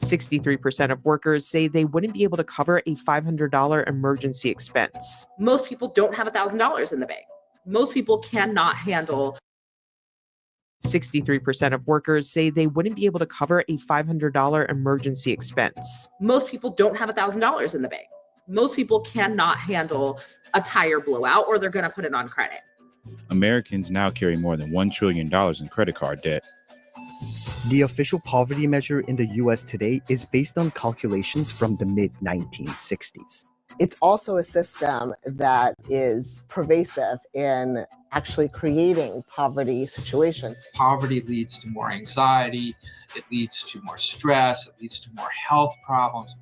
63% of workers say they wouldn't be able to cover a $500 emergency expense. Most people don't have $1,000 in the bank. Most people cannot handle. 63% of workers say they wouldn't be able to cover a $500 emergency expense. Most people don't have $1,000 in the bank. Most people cannot handle a tire blowout, or they're going to put it on credit. Americans now carry more than $1 trillion in credit card debt. The official poverty measure in the U.S. today is based on calculations from the mid-1960s. It's also a system that is pervasive in actually creating poverty situations. Poverty leads to more anxiety, it leads to more stress, it leads to more health problems.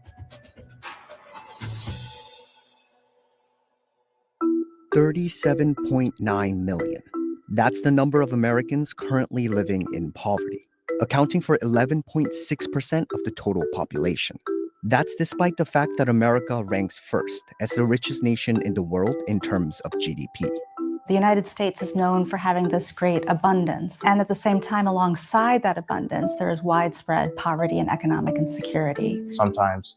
$37.9 million. That's the number of Americans currently living in poverty, accounting for 11.6% of the total population. That's despite the fact that America ranks first as the richest nation in the world in terms of GDP. The United States is known for having this great abundance. And at the same time, alongside that abundance, there is widespread poverty and economic insecurity. Sometimes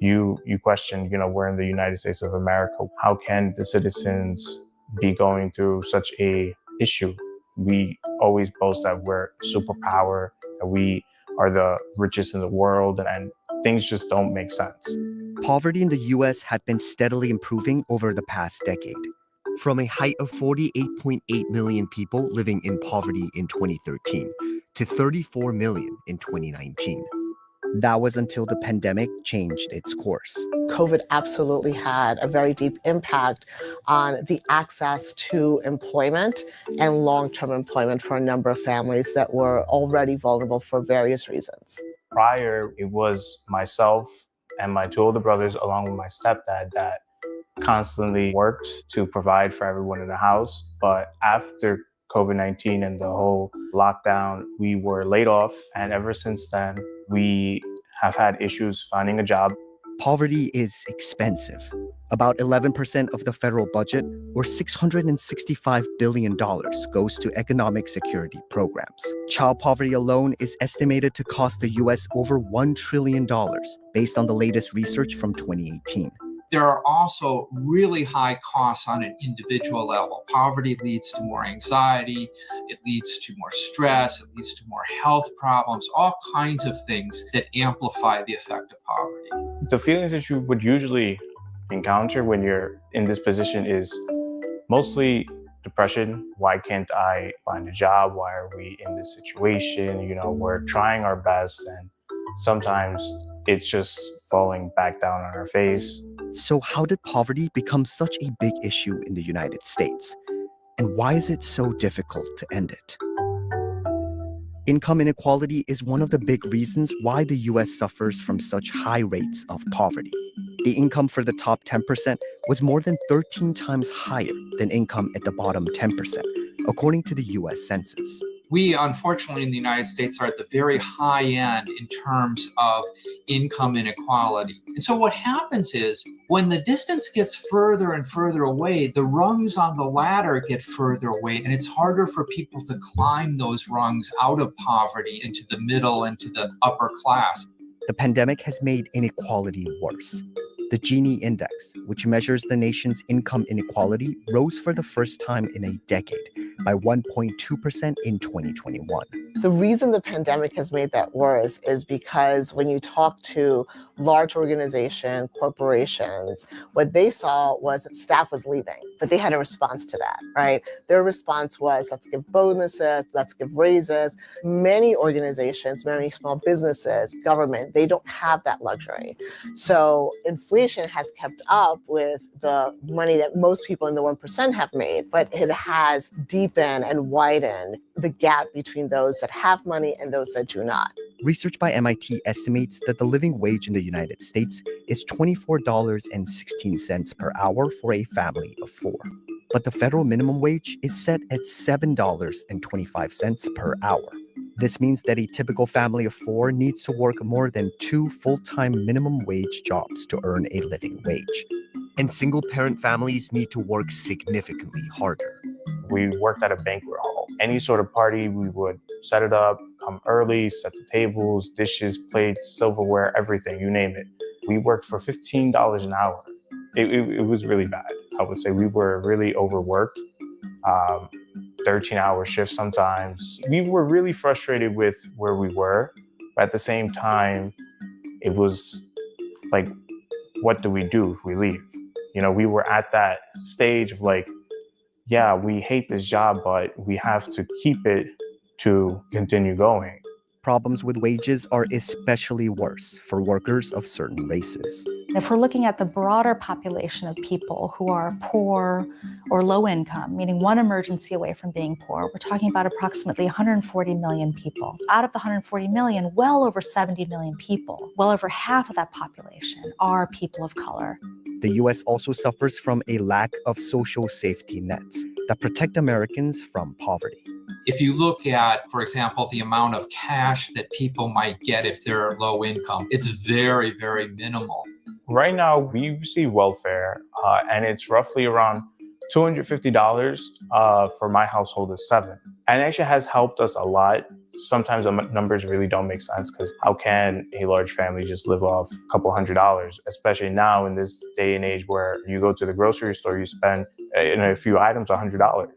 you question, we're in the United States of America. How can the citizens be going through such a issue? We always boast that we're a superpower, that we are the richest in the world, and things just don't make sense. Poverty in the U.S. had been steadily improving over the past decade, from a height of 48.8 million people living in poverty in 2013 to 34 million in 2019. That was until the pandemic changed its course. COVID absolutely had a very deep impact on the access to employment and long-term employment for a number of families that were already vulnerable for various reasons. Prior, it was myself and my two older brothers, along with my stepdad, that constantly worked to provide for everyone in the house. But after COVID-19 and the whole lockdown, we were laid off. And ever since then, we have had issues finding a job. Poverty is expensive. About 11% of the federal budget, or $665 billion, goes to economic security programs. Child poverty alone is estimated to cost the U.S. over $1 trillion, based on the latest research from 2018. There are also really high costs on an individual level. Poverty leads to more anxiety, it leads to more stress, it leads to more health problems, all kinds of things that amplify the effect of poverty. The feelings that you would usually encounter when you're in this position is mostly depression. Why can't I find a job? Why are we in this situation? We're trying our best, and sometimes it's just falling back down on our face. So how did poverty become such a big issue in the United States? And why is it so difficult to end it? Income inequality is one of the big reasons why the U.S. suffers from such high rates of poverty. The income for the top 10% was more than 13 times higher than income at the bottom 10%, according to the U.S. Census. We, unfortunately, in the United States are at the very high end in terms of income inequality. And so what happens is when the distance gets further and further away, the rungs on the ladder get further away, and it's harder for people to climb those rungs out of poverty into the middle and to the upper class. The pandemic has made inequality worse. The Gini index, which measures the nation's income inequality, rose for the first time in a decade by 1.2% in 2021. The reason the pandemic has made that worse is because when you talk to large organizations, corporations, what they saw was that staff was leaving, but they had a response to that, right? Their response was, let's give bonuses, let's give raises. Many organizations, many small businesses, government, they don't have that luxury. So inflation has kept up with the money that most people in the 1% have made, but it has deepened and widened the gap between those that have money and those that do not. Research by MIT estimates that the living wage in the United States is $24.16 per hour for a family of four. But the federal minimum wage is set at $7.25 per hour. This means that a typical family of four needs to work more than 2 full-time minimum wage jobs to earn a living wage. And single-parent families need to work significantly harder. We worked at a banquet hall. Any sort of party, we would set it up, come early, set the tables, dishes, plates, silverware, everything, you name it. We worked for $15 an hour. It was really bad. I would say we were really overworked, 13-hour shifts sometimes. We were really frustrated with where we were, but at the same time, it was like, what do we do if we leave? You know, we were at that stage of like, yeah, we hate this job, but we have to keep it to continue going. Problems with wages are especially worse for workers of certain races. If we're looking at the broader population of people who are poor or low income, meaning one emergency away from being poor, we're talking about approximately 140 million people. Out of the 140 million, well over 70 million people, well over half of that population are people of color. The U.S. also suffers from a lack of social safety nets that protect Americans from poverty. If you look at, for example, the amount of cash that people might get if they're low income, it's very, very minimal. Right now, we receive welfare, and it's roughly around $250 for my household of 7. And it actually has helped us a lot. Sometimes the numbers really don't make sense because how can a large family just live off a couple $100s, especially now in this day and age where you go to the grocery store, you spend in a few items $100.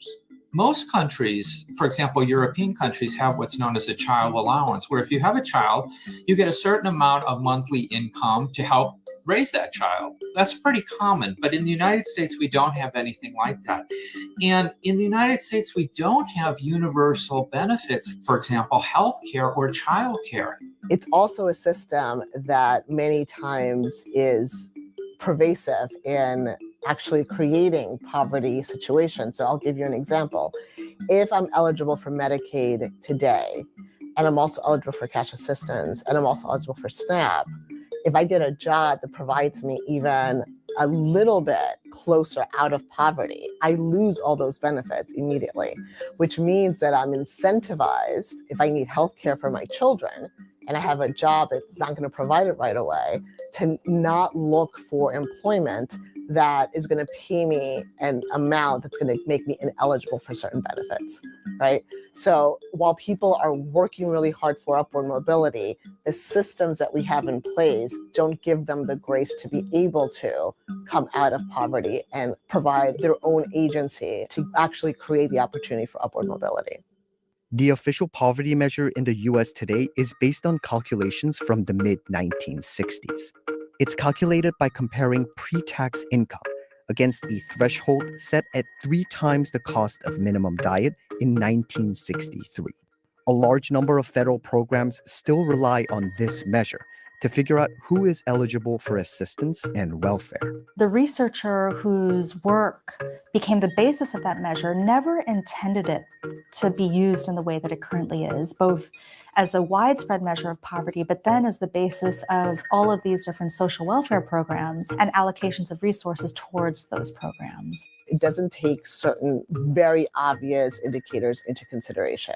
Most countries, for example, European countries, have what's known as a child allowance, where if you have a child, you get a certain amount of monthly income to help raise that child. That's pretty common. But in the United States, we don't have anything like that. And in the United States, we don't have universal benefits, for example, healthcare or childcare. It's also a system that many times is pervasive in actually creating poverty situations. So I'll give you an example. If I'm eligible for Medicaid today, and I'm also eligible for cash assistance, and I'm also eligible for SNAP, if I get a job that provides me even a little bit closer out of poverty, I lose all those benefits immediately, which means that I'm incentivized, if I need healthcare for my children, and I have a job that's not going to provide it right away, to not look for employment that is going to pay me an amount that's going to make me ineligible for certain benefits, right? So while people are working really hard for upward mobility, the systems that we have in place don't give them the grace to be able to come out of poverty and provide their own agency to actually create the opportunity for upward mobility. The official poverty measure in the U.S. today is based on calculations from the mid-1960s. It's calculated by comparing pre-tax income against a threshold set at 3 times the cost of minimum diet in 1963. A large number of federal programs still rely on this measure to figure out who is eligible for assistance and welfare. The researcher whose work became the basis of that measure never intended it to be used in the way that it currently is, both as a widespread measure of poverty, but then as the basis of all of these different social welfare programs and allocations of resources towards those programs. It doesn't take certain very obvious indicators into consideration.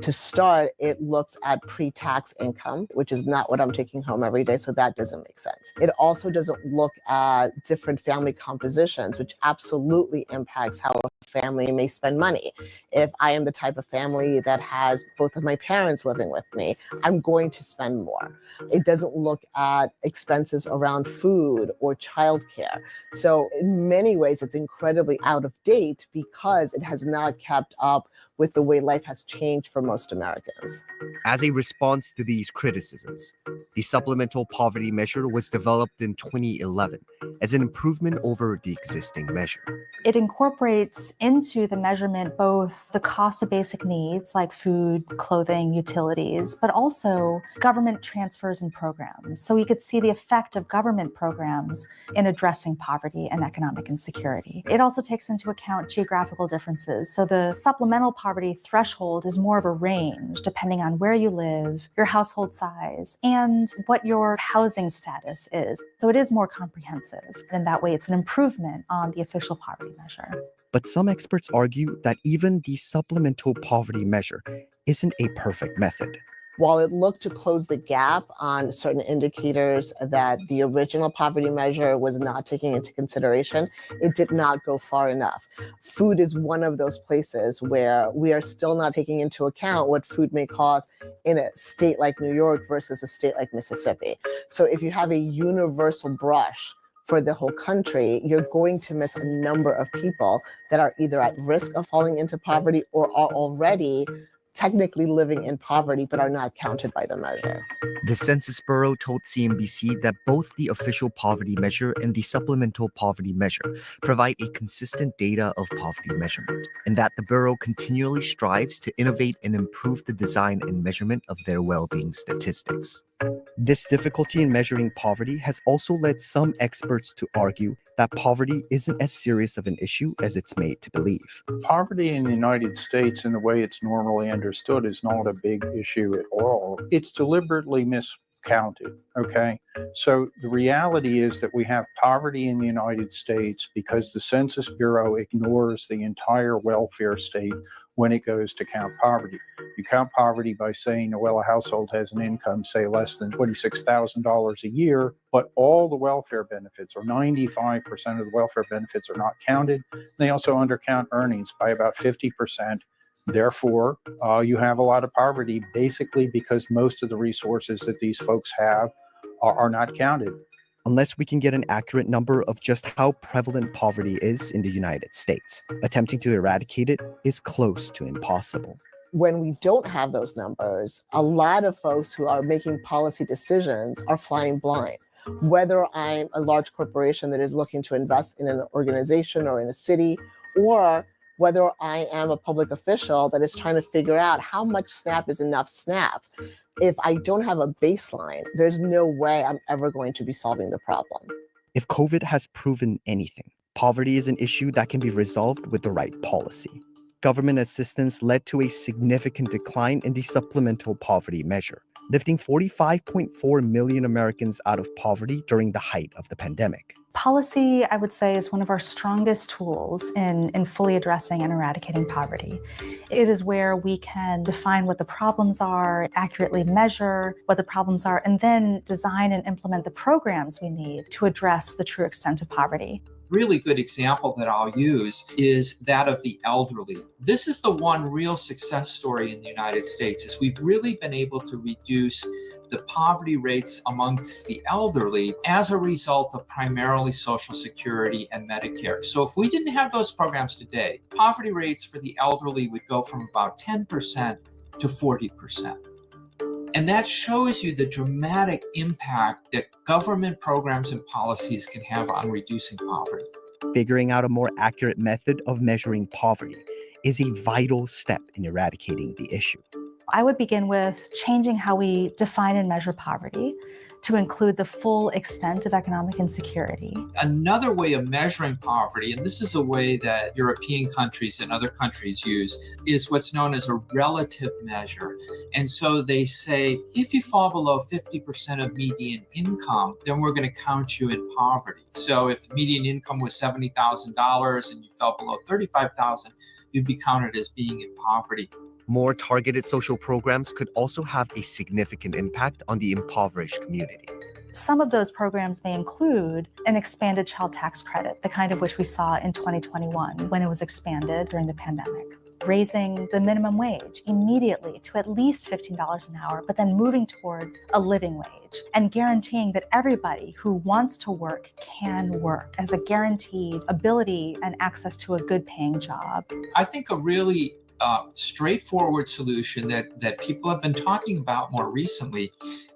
To start, it looks at pre-tax income, which is not what I'm taking home every day, so that doesn't make sense. It also doesn't look at different family compositions, which absolutely impacts how a family may spend money. If I am the type of family that has both of my parents living with me, I'm going to spend more. It doesn't look at expenses around food or childcare. So in many ways, it's incredibly out of date because it has not kept up with the way life has changed for most Americans. As a response to these criticisms, the Supplemental Poverty Measure was developed in 2011 as an improvement over the existing measure. It incorporates into the measurement both the cost of basic needs like food, clothing, utilities, but also government transfers and programs. So you could see the effect of government programs in addressing poverty and economic insecurity. It also takes into account geographical differences. So the supplemental poverty threshold is more of a range depending on where you live, your household size, and what your housing status is. So it is more comprehensive. In that way, it's an improvement on the official poverty measure. But some experts argue that even the Supplemental Poverty Measure isn't a perfect method. While it looked to close the gap on certain indicators that the original poverty measure was not taking into consideration, it did not go far enough. Food is one of those places where we are still not taking into account what food may cost in a state like New York versus a state like Mississippi. So if you have a universal brush for the whole country, you're going to miss a number of people that are either at risk of falling into poverty or are already technically living in poverty but are not counted by the measure. The Census Bureau told CNBC that both the official poverty measure and the supplemental poverty measure provide a consistent data of poverty measurement, and that the Bureau continually strives to innovate and improve the design and measurement of their well-being statistics. This difficulty in measuring poverty has also led some experts to argue that poverty isn't as serious of an issue as it's made to believe. Poverty in the United States, in the way it's normally understood, is not a big issue at all. It's deliberately miscounted, okay? So the reality is that we have poverty in the United States because the Census Bureau ignores the entire welfare state when it goes to count poverty. You count poverty by saying, well, a household has an income, say, less than $26,000 a year, but all the welfare benefits, or 95% of the welfare benefits, are not counted. They also undercount earnings by about 50%. Therefore, you have a lot of poverty, basically because most of the resources that these folks have are not counted. Unless we can get an accurate number of just how prevalent poverty is in the United States, attempting to eradicate it is close to impossible. When we don't have those numbers, a lot of folks who are making policy decisions are flying blind. Whether I'm a large corporation that is looking to invest in an organization or in a city, or whether I am a public official that is trying to figure out how much SNAP is enough SNAP. If I don't have a baseline, there's no way I'm ever going to be solving the problem. If COVID has proven anything, poverty is an issue that can be resolved with the right policy. Government assistance led to a significant decline in the supplemental poverty measure, lifting 45.4 million Americans out of poverty during the height of the pandemic. Policy, I would say, is one of our strongest tools in fully addressing and eradicating poverty. It is where we can define what the problems are, accurately measure what the problems are, and then design and implement the programs we need to address the true extent of poverty. Really good example that I'll use is that of the elderly. This is the one real success story in the United States, is we've really been able to reduce the poverty rates amongst the elderly as a result of primarily Social Security and Medicare. So if we didn't have those programs today, poverty rates for the elderly would go from about 10% to 40%. And that shows you the dramatic impact that government programs and policies can have on reducing poverty. Figuring out a more accurate method of measuring poverty is a vital step in eradicating the issue. I would begin with changing how we define and measure poverty to include the full extent of economic insecurity. Another way of measuring poverty, and this is a way that European countries and other countries use, is what's known as a relative measure. And so they say, if you fall below 50% of median income, then we're going to count you in poverty. So if median income was $70,000 and you fell below $35,000, you'd be counted as being in poverty. More targeted social programs could also have a significant impact on the impoverished community. Some of those programs may include an expanded child tax credit, the kind of which we saw in 2021 when it was expanded during the pandemic. Raising the minimum wage immediately to at least $15 an hour, but then moving towards a living wage, and guaranteeing that everybody who wants to work can work as a guaranteed ability and access to a good paying job. I think a really straightforward solution that people have been talking about more recently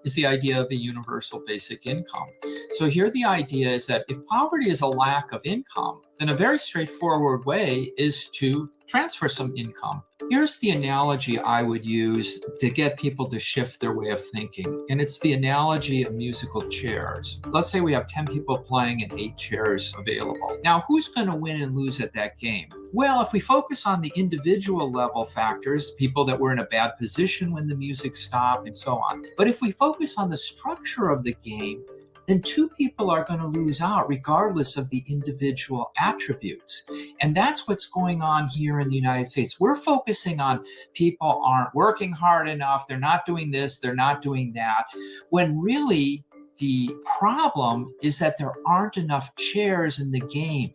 is the idea of a universal basic income. So here the idea is that if poverty is a lack of income, then a very straightforward way is to transfer some income. Here's the analogy I would use to get people to shift their way of thinking, and it's the analogy of musical chairs. Let's say we have 10 people playing and 8 chairs available. Now, who's going to win and lose at that game? Well, if we focus on the individual level factors, people that were in a bad position when the music stopped and so on. But if we focus on the structure of the game, then two people are going to lose out regardless of the individual attributes. And that's what's going on here in the United States. We're focusing on people aren't working hard enough, they're not doing this, they're not doing that, when really the problem is that there aren't enough chairs in the game.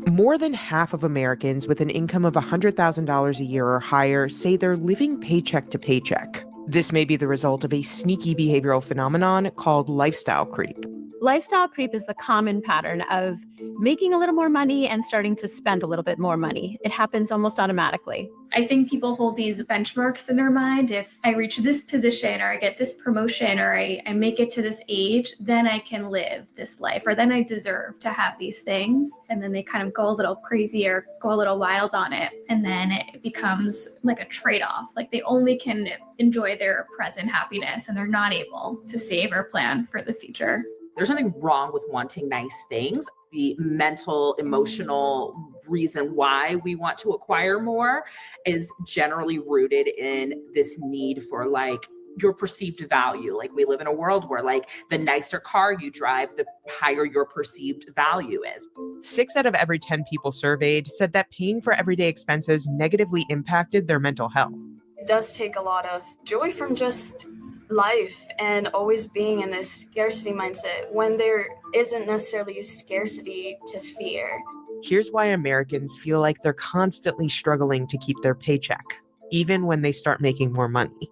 More than half of Americans with an income of $100,000 a year or higher say they're living paycheck to paycheck. This may be the result of a sneaky behavioral phenomenon called lifestyle creep. Lifestyle creep is the common pattern of making a little more money and starting to spend a little bit more money. It happens almost automatically. I think people hold these benchmarks in their mind. If I reach this position or I get this promotion or I make it to this age, then I can live this life, or then I deserve to have these things. And then they kind of go a little crazy or go a little wild on it. And then it becomes like a trade-off. Like they only can enjoy their present happiness and they're not able to save or plan for the future. There's nothing wrong with wanting nice things. The mental, emotional reason why we want to acquire more is generally rooted in this need for like your perceived value. Like we live in a world where like the nicer car you drive, the higher your perceived value is. 6 out of every 10 people surveyed said that paying for everyday expenses negatively impacted their mental health. It does take a lot of joy from just life and always being in this scarcity mindset when there isn't necessarily a scarcity to fear. Here's why Americans feel like they're constantly struggling to keep their paycheck, even when they start making more money.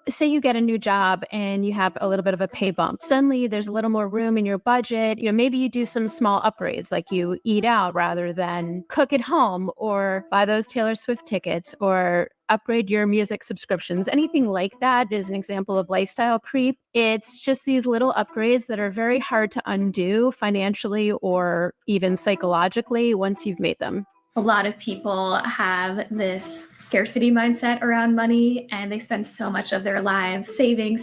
Say you get a new job and you have a little bit of a pay bump. Suddenly there's a little more room in your budget. Maybe you do some small upgrades, like you eat out rather than cook at home, or buy those Taylor Swift tickets, or upgrade your music subscriptions. Anything like that is an example of lifestyle creep. It's just these little upgrades that are very hard to undo financially or even psychologically once you've made them. A lot of people have this scarcity mindset around money, and they spend so much of their lives saving.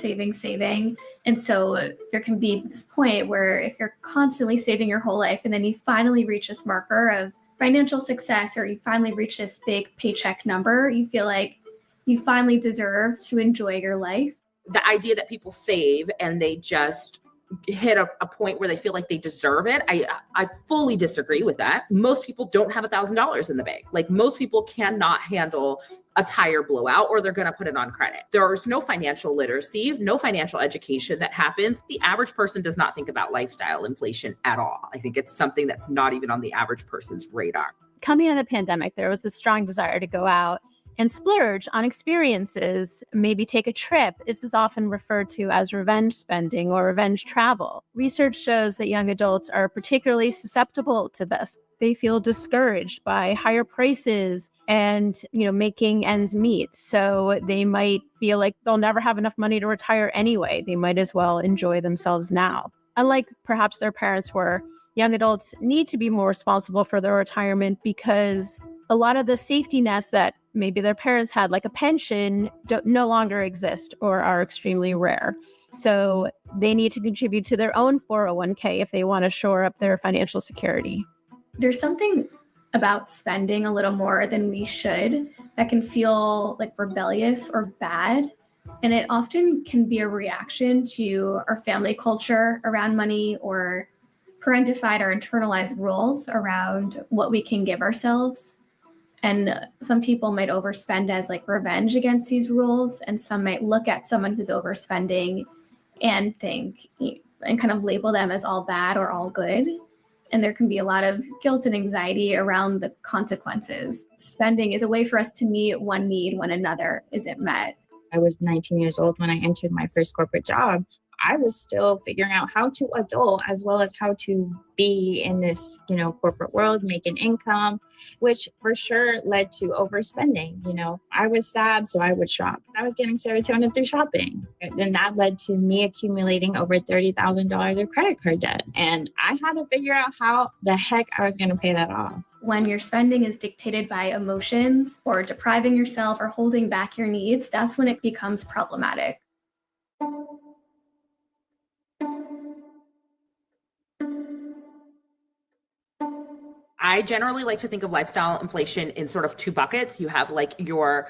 And so there can be this point where if you're constantly saving your whole life and then you finally reach this marker of financial success, or you finally reach this big paycheck number, you feel like you finally deserve to enjoy your life. The idea that people save and they just hit a point where they feel like they deserve it, I fully disagree with that. Most people don't have $1,000 in the bank. Like most people cannot handle a tire blowout, or they're going to put it on credit. There's no financial literacy, no financial education that happens. The average person does not think about lifestyle inflation at all. I think it's something that's not even on the average person's radar. Coming out of the pandemic, there was this strong desire to go out and splurge on experiences, maybe take a trip. This is often referred to as revenge spending or revenge travel. Research shows that young adults are particularly susceptible to this. They feel discouraged by higher prices and, making ends meet. So they might feel like they'll never have enough money to retire anyway. They might as well enjoy themselves now. Unlike perhaps their parents were, young adults need to be more responsible for their retirement because a lot of the safety nets that maybe their parents had, like a pension, no longer exist or are extremely rare. So they need to contribute to their own 401k if they want to shore up their financial security. There's something about spending a little more than we should that can feel like rebellious or bad. And it often can be a reaction to our family culture around money, or parentified or internalized rules around what we can give ourselves. And some people might overspend as like revenge against these rules. And some might look at someone who's overspending and think and kind of label them as all bad or all good. And there can be a lot of guilt and anxiety around the consequences. Spending is a way for us to meet one need when another isn't met. I was 19 years old when I entered my first corporate job. I was still figuring out how to adult as well as how to be in this, corporate world, make an income, which for sure led to overspending. I was sad, so I would shop. I was getting serotonin through shopping. Then that led to me accumulating over $30,000 of credit card debt. And I had to figure out how the heck I was going to pay that off. When your spending is dictated by emotions or depriving yourself or holding back your needs, that's when it becomes problematic. I generally like to think of lifestyle inflation in sort of two buckets. You have like your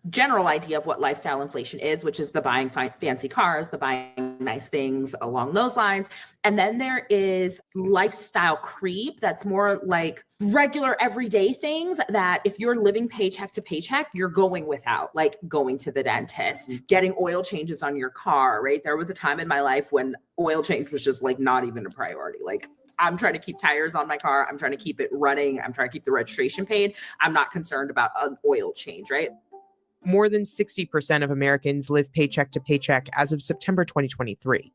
general idea of what lifestyle inflation is, which is the buying fancy cars, the buying nice things along those lines. And then there is lifestyle creep that's more like regular everyday things that if you're living paycheck to paycheck, you're going without, like going to the dentist, getting oil changes on your car, right? There was a time in my life when oil change was just like not even a priority. Like I'm trying to keep tires on my car. I'm trying to keep it running. I'm trying to keep the registration paid. I'm not concerned about an oil change, right? More than 60% of Americans live paycheck to paycheck as of September 2023.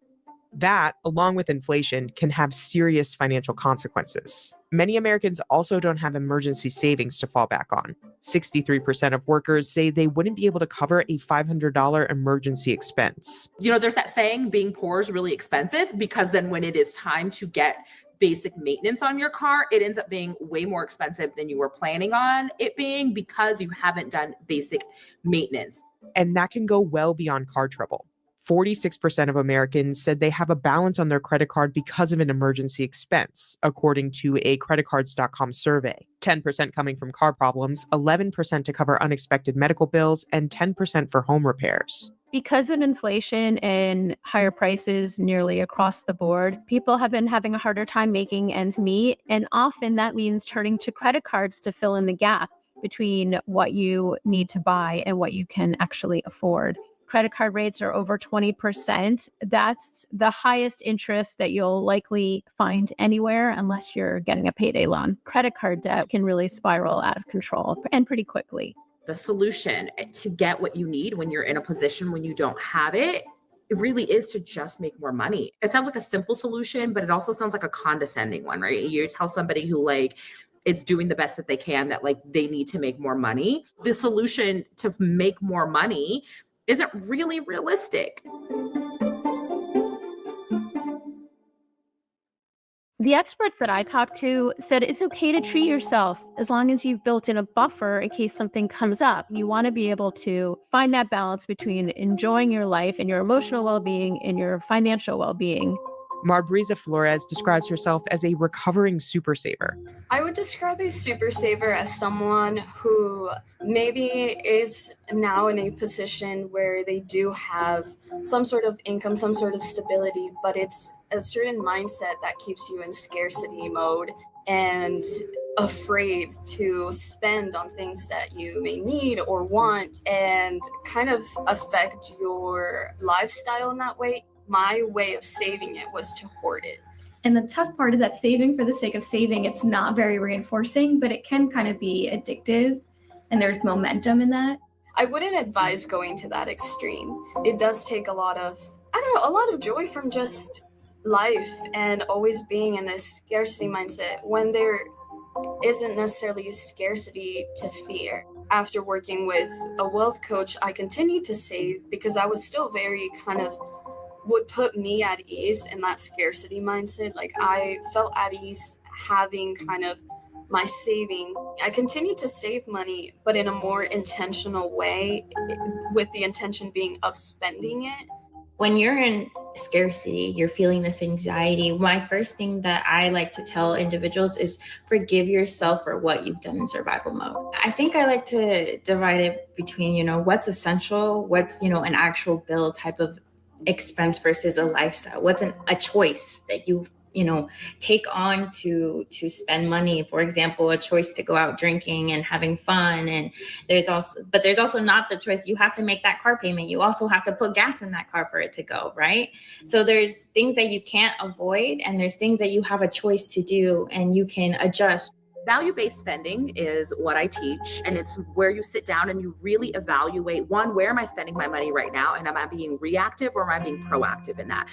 That, along with inflation, can have serious financial consequences. Many Americans also don't have emergency savings to fall back on. 63% of workers say they wouldn't be able to cover a $500 emergency expense. You know, there's that saying, being poor is really expensive, because then when it is time to get basic maintenance on your car, it ends up being way more expensive than you were planning on it being because you haven't done basic maintenance. And that can go well beyond car trouble. 46% of Americans said they have a balance on their credit card because of an emergency expense, according to a creditcards.com survey. 10% coming from car problems, 11% to cover unexpected medical bills, and 10% for home repairs. Because of inflation and higher prices nearly across the board, people have been having a harder time making ends meet. And often that means turning to credit cards to fill in the gap between what you need to buy and what you can actually afford. Credit card rates are over 20%. That's the highest interest that you'll likely find anywhere unless you're getting a payday loan. Credit card debt can really spiral out of control and pretty quickly. The solution to get what you need when you're in a position when you don't have it, it really is to just make more money. It sounds like a simple solution, but it also sounds like a condescending one, right? You tell somebody who like is doing the best that they can that like they need to make more money. The solution to make more money isn't really realistic. The experts that I talked to said it's okay to treat yourself as long as you've built in a buffer in case something comes up. You want to be able to find that balance between enjoying your life and your emotional well-being and your financial well-being. Marbrisa Flores describes herself as a recovering super saver. I would describe a super saver as someone who maybe is now in a position where they do have some sort of income, some sort of stability, but it's a certain mindset that keeps you in scarcity mode and afraid to spend on things that you may need or want and kind of affect your lifestyle in that way. My way of saving it was to hoard it. And the tough part is that saving for the sake of saving, it's not very reinforcing, but it can kind of be addictive, and there's momentum in that. I wouldn't advise going to that extreme. It does take a lot of joy from just life and always being in this scarcity mindset when there isn't necessarily a scarcity to fear. After working with a wealth coach, I continued to save because I was still very kind of would put me at ease in that scarcity mindset. Like I felt at ease having kind of my savings. I continued to save money, but in a more intentional way, with the intention being of spending it. When you're in scarcity, you're feeling this anxiety. My first thing that I like to tell individuals is forgive yourself for what you've done in survival mode. I think I like to divide it between, what's essential, what's, an actual bill type of expense versus a lifestyle. What's a choice that you take on to spend money? For example, a choice to go out drinking and having fun. And there's also not the choice. You have to make that car payment. You also have to put gas in that car for it to go, right? So there's things that you can't avoid, and there's things that you have a choice to do and you can adjust. Value-based spending is what I teach, and it's where you sit down and you really evaluate, one, where am I spending my money right now? And am I being reactive or am I being proactive in that?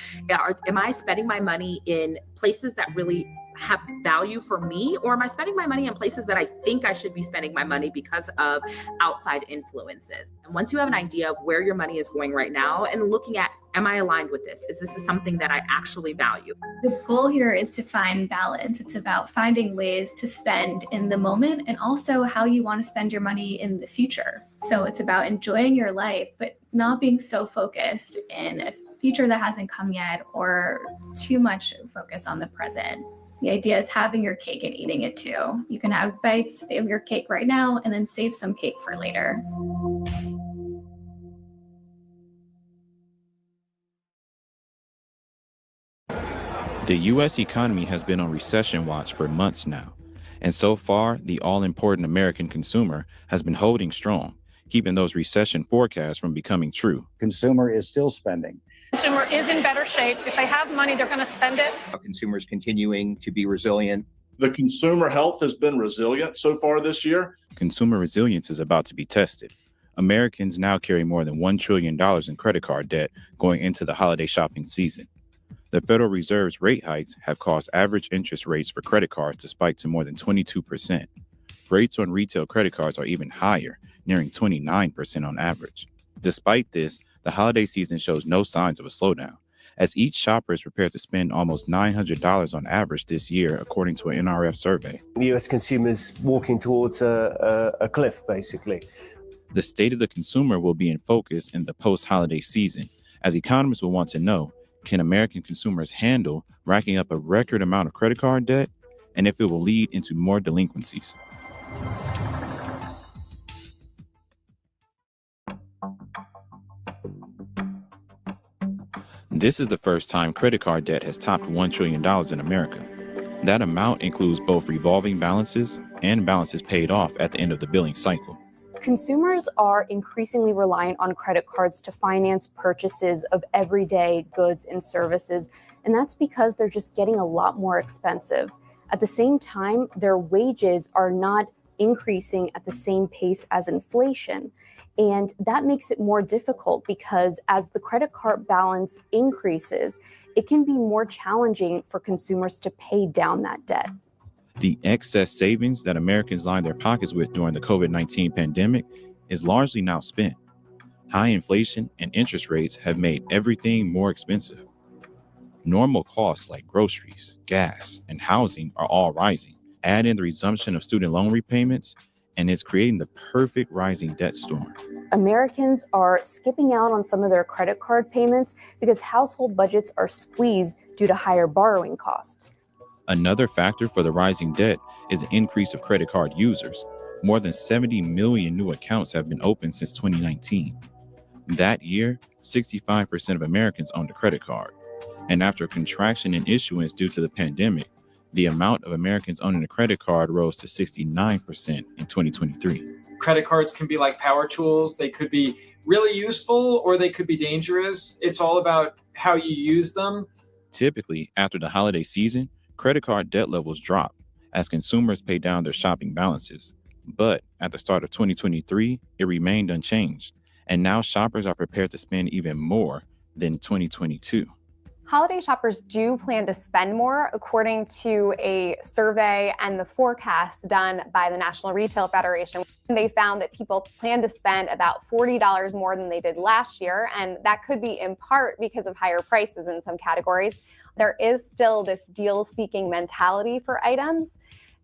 Am I spending my money in places that really have value for me, or am I spending my money in places that I think I should be spending my money because of outside influences? And once you have an idea of where your money is going right now and looking at, am I aligned with this? Is this something that I actually value? The goal here is to find balance. It's about finding ways to spend in the moment and also how you want to spend your money in the future. So it's about enjoying your life, but not being so focused in a future that hasn't come yet or too much focus on the present. The idea is having your cake and eating it too. You can have bites of your cake right now and then save some cake for later. The U.S. economy has been on recession watch for months now, and so far, the all-important American consumer has been holding strong, keeping those recession forecasts from becoming true. Consumer is still spending. Consumer is in better shape. If they have money, they're going to spend it. Consumers continuing to be resilient. The consumer health has been resilient so far this year. Consumer resilience is about to be tested. Americans now carry more than $1 trillion in credit card debt going into the holiday shopping season. The Federal Reserve's rate hikes have caused average interest rates for credit cards to spike to more than 22%. Rates on retail credit cards are even higher, nearing 29% on average. Despite this, the holiday season shows no signs of a slowdown, as each shopper is prepared to spend almost $900 on average this year, according to an NRF survey. The US consumer's walking towards a cliff, basically. The state of the consumer will be in focus in the post-holiday season, as economists will want to know, can American consumers handle racking up a record amount of credit card debt, and if it will lead into more delinquencies. This is the first time credit card debt has topped $1 trillion in America. That amount includes both revolving balances and balances paid off at the end of the billing cycle. Consumers are increasingly reliant on credit cards to finance purchases of everyday goods and services, and that's because they're just getting a lot more expensive. At the same time, their wages are not increasing at the same pace as inflation. And that makes it more difficult because as the credit card balance increases, it can be more challenging for consumers to pay down that debt. The excess savings that Americans lined their pockets with during the COVID-19 pandemic is largely now spent. High inflation and interest rates have made everything more expensive. Normal costs like groceries, gas, and housing are all rising. Add in the resumption of student loan repayments, and it's creating the perfect rising debt storm. Americans are skipping out on some of their credit card payments because household budgets are squeezed due to higher borrowing costs. Another factor for the rising debt is the increase of credit card users. More than 70 million new accounts have been opened since 2019. That year, 65% of Americans owned a credit card. And after a contraction in issuance due to the pandemic, the amount of Americans owning a credit card rose to 69% in 2023. Credit cards can be like power tools. They could be really useful or they could be dangerous. It's all about how you use them. Typically, after the holiday season, credit card debt levels drop as consumers pay down their shopping balances. But at the start of 2023, it remained unchanged. And now shoppers are prepared to spend even more than 2022. Holiday shoppers do plan to spend more, according to a survey and the forecast done by the National Retail Federation. They found that people plan to spend about $40 more than they did last year, and that could be in part because of higher prices in some categories. There is still this deal-seeking mentality for items,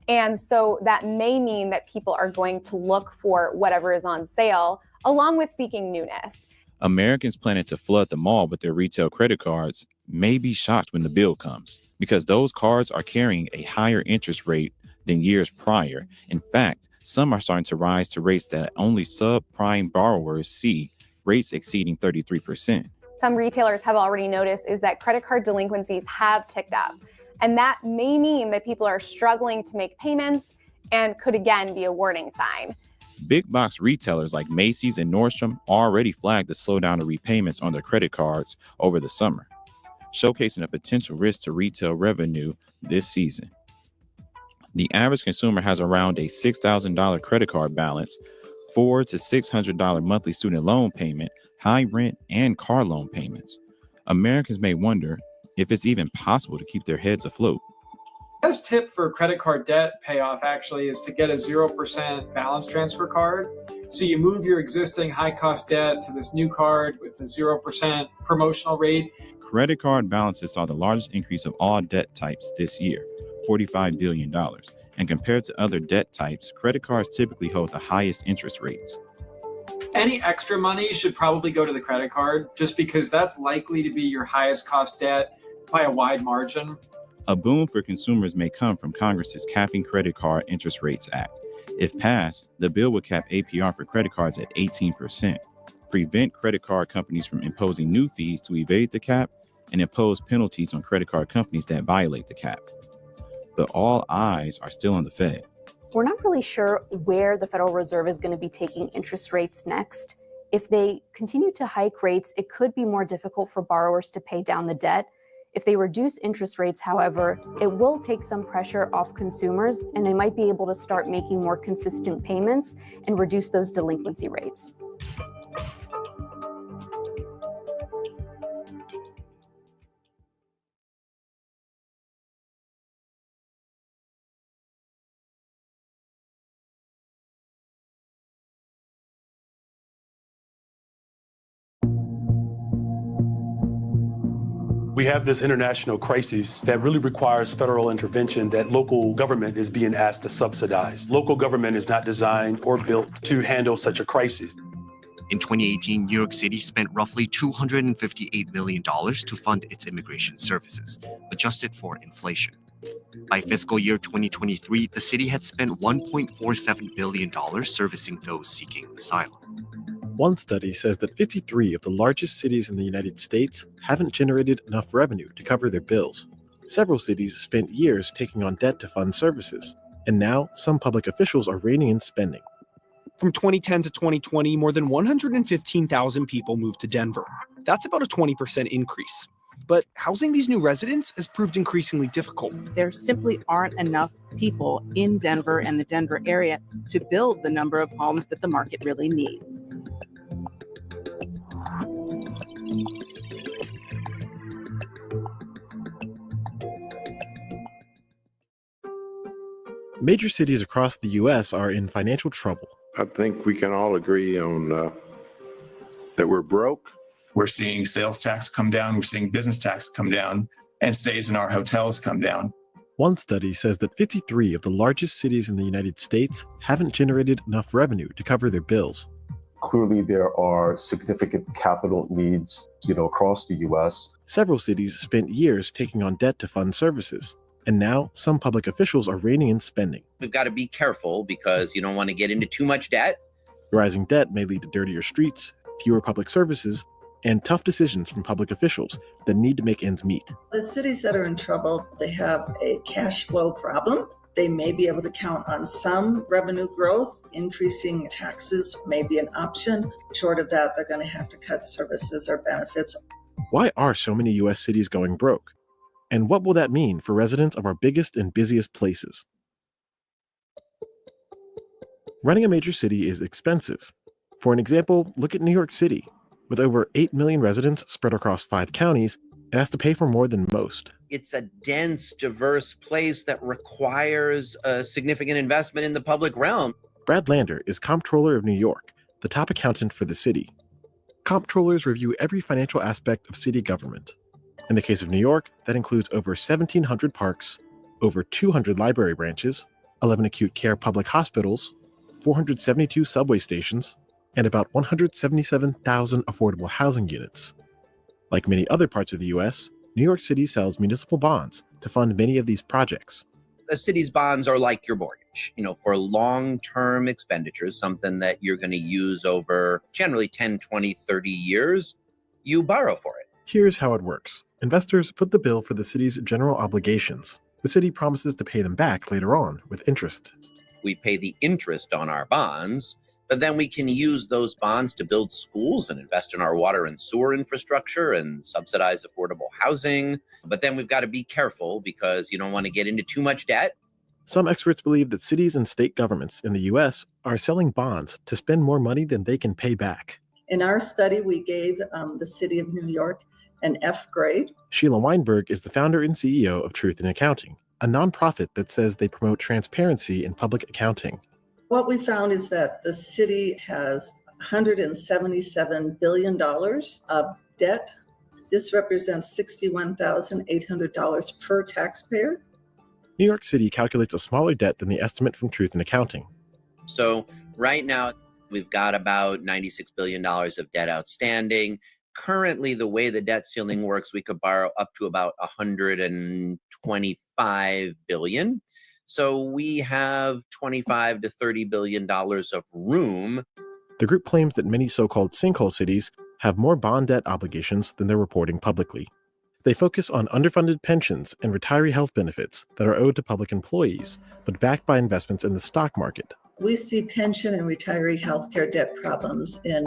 and so that may mean that people are going to look for whatever is on sale, along with seeking newness. Americans planning to flood the mall with their retail credit cards may be shocked when the bill comes, because those cards are carrying a higher interest rate than years prior. In fact, some are starting to rise to rates that only subprime borrowers see, rates exceeding 33%. Some retailers have already noticed is that credit card delinquencies have ticked up. And that may mean that people are struggling to make payments and could again be a warning sign. Big box retailers like Macy's and Nordstrom already flagged the slowdown of repayments on their credit cards over the summer, showcasing a potential risk to retail revenue this season. The average consumer has around a $6,000 credit card balance, $400 to $600 monthly student loan payment, high rent, and car loan payments. Americans may wonder if it's even possible to keep their heads afloat. The best tip for credit card debt payoff actually is to get a 0% balance transfer card. So you move your existing high cost debt to this new card with a 0% promotional rate. Credit card balances saw the largest increase of all debt types this year, $45 billion. And compared to other debt types, credit cards typically hold the highest interest rates. Any extra money should probably go to the credit card just because that's likely to be your highest cost debt by a wide margin. A boom for consumers may come from Congress's Capping Credit Card Interest Rates Act. If passed, the bill would cap APR for credit cards at 18%, prevent credit card companies from imposing new fees to evade the cap, and impose penalties on credit card companies that violate the cap. But all eyes are still on the Fed. We're not really sure where the Federal Reserve is going to be taking interest rates next. If they continue to hike rates, it could be more difficult for borrowers to pay down the debt. If they reduce interest rates, however, it will take some pressure off consumers, and they might be able to start making more consistent payments and reduce those delinquency rates. We have this international crisis that really requires federal intervention that local government is being asked to subsidize. Local government is not designed or built to handle such a crisis. In 2018, New York City spent roughly $258 million to fund its immigration services, adjusted for inflation. By fiscal year 2023, the city had spent $1.47 billion servicing those seeking asylum. One study says that 53 of the largest cities in the United States haven't generated enough revenue to cover their bills. Several cities spent years taking on debt to fund services, and now some public officials are reining in spending. From 2010 to 2020, more than 115,000 people moved to Denver. That's about a 20% increase. But housing these new residents has proved increasingly difficult. There simply aren't enough people in Denver and the Denver area to build the number of homes that the market really needs. Major cities across the U.S. are in financial trouble. I think we can all agree on that we're broke. We're seeing sales tax come down, we're seeing business tax come down, and stays in our hotels come down. One study says that 53 of the largest cities in the United States haven't generated enough revenue to cover their bills. Clearly, there are significant capital needs, across the U.S. Several cities spent years taking on debt to fund services, and now some public officials are reining in spending. We've got to be careful because you don't want to get into too much debt. Rising debt may lead to dirtier streets, fewer public services, and tough decisions from public officials that need to make ends meet. The cities that are in trouble, they have a cash flow problem. They may be able to count on some revenue growth. Increasing taxes may be an option. Short of that, they're going to have to cut services or benefits. Why are so many U.S. cities going broke? And what will that mean for residents of our biggest and busiest places? Running a major city is expensive. For an example, look at New York City. With over 8 million residents spread across 5 counties, it has to pay for more than most. It's a dense, diverse place that requires a significant investment in the public realm. Brad Lander is Comptroller of New York, the top accountant for the city. Comptrollers review every financial aspect of city government. In the case of New York, that includes over 1,700 parks, over 200 library branches, 11 acute care public hospitals, 472 subway stations, and about 177,000 affordable housing units. Like many other parts of the U.S., New York City sells municipal bonds to fund many of these projects. The city's bonds are like your mortgage, for long-term expenditures, something that you're going to use over generally 10, 20, 30 years, you borrow for it. Here's how it works. Investors foot the bill for the city's general obligations. The city promises to pay them back later on with interest. We pay the interest on our bonds, but then we can use those bonds to build schools and invest in our water and sewer infrastructure and subsidize affordable housing. But then we've got to be careful because you don't want to get into too much debt. Some experts believe that cities and state governments in the U.S. are selling bonds to spend more money than they can pay back. In our study, we gave the city of New York an F grade. Sheila Weinberg is the founder and CEO of Truth in Accounting, a nonprofit that says they promote transparency in public accounting. What we found is that the city has $177 billion of debt. This represents $61,800 per taxpayer. New York City calculates a smaller debt than the estimate from Truth in Accounting. So right now, we've got about $96 billion of debt outstanding. Currently, the way the debt ceiling works, we could borrow up to about $125 billion. So we have $25 to $30 billion of room. The group claims that many so-called sinkhole cities have more bond debt obligations than they're reporting publicly. They focus on underfunded pensions and retiree health benefits that are owed to public employees, but backed by investments in the stock market. We see pension and retiree healthcare debt problems in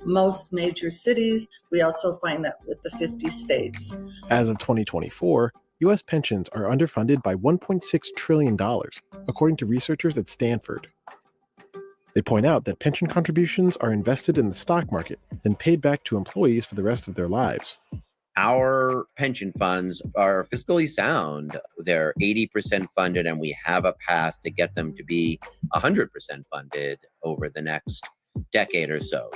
most major cities. We also find that with the 50 states. As of 2024, U.S. pensions are underfunded by $1.6 trillion, according to researchers at Stanford. They point out that pension contributions are invested in the stock market, then paid back to employees for the rest of their lives. Our pension funds are fiscally sound. They're 80% funded, and we have a path to get them to be 100% funded over the next decade or so.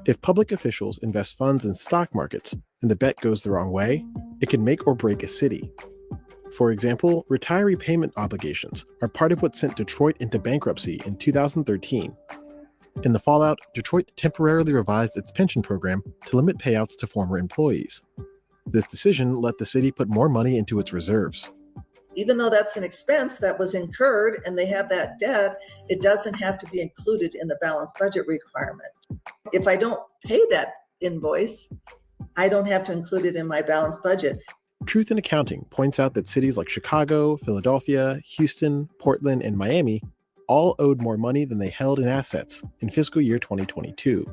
If public officials invest funds in stock markets and the bet goes the wrong way, it can make or break a city. For example, retiree payment obligations are part of what sent Detroit into bankruptcy in 2013. In the fallout, Detroit temporarily revised its pension program to limit payouts to former employees. This decision let the city put more money into its reserves. Even though that's an expense that was incurred and they have that debt, it doesn't have to be included in the balanced budget requirement. If I don't pay that invoice, I don't have to include it in my balanced budget. Truth in Accounting points out that cities like Chicago, Philadelphia, Houston, Portland, and Miami all owed more money than they held in assets in fiscal year 2022.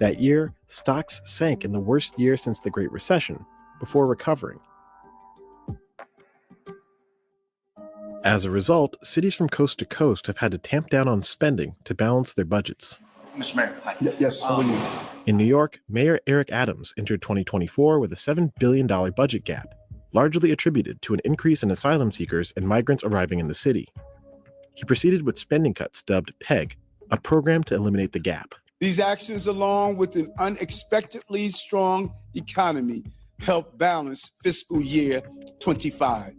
That year, stocks sank in the worst year since the Great Recession, before recovering. As a result, cities from coast to coast have had to tamp down on spending to balance their budgets. Mr. Mayor, hi. Yes, how are you? In New York, Mayor Eric Adams entered 2024 with a $7 billion budget gap, largely attributed to an increase in asylum seekers and migrants arriving in the city. He proceeded with spending cuts dubbed PEG, a program to eliminate the gap. These actions, along with an unexpectedly strong economy, help balance fiscal year 25.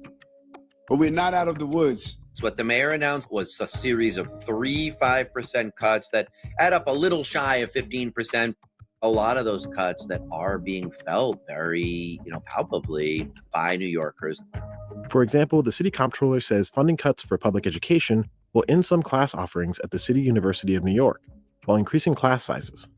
But we're not out of the woods. So what the mayor announced was a series of 5% cuts that add up a little shy of 15%. A lot of those cuts that are being felt very, palpably by New Yorkers. For example, the city comptroller says funding cuts for public education will end some class offerings at the City University of New York, while increasing class sizes.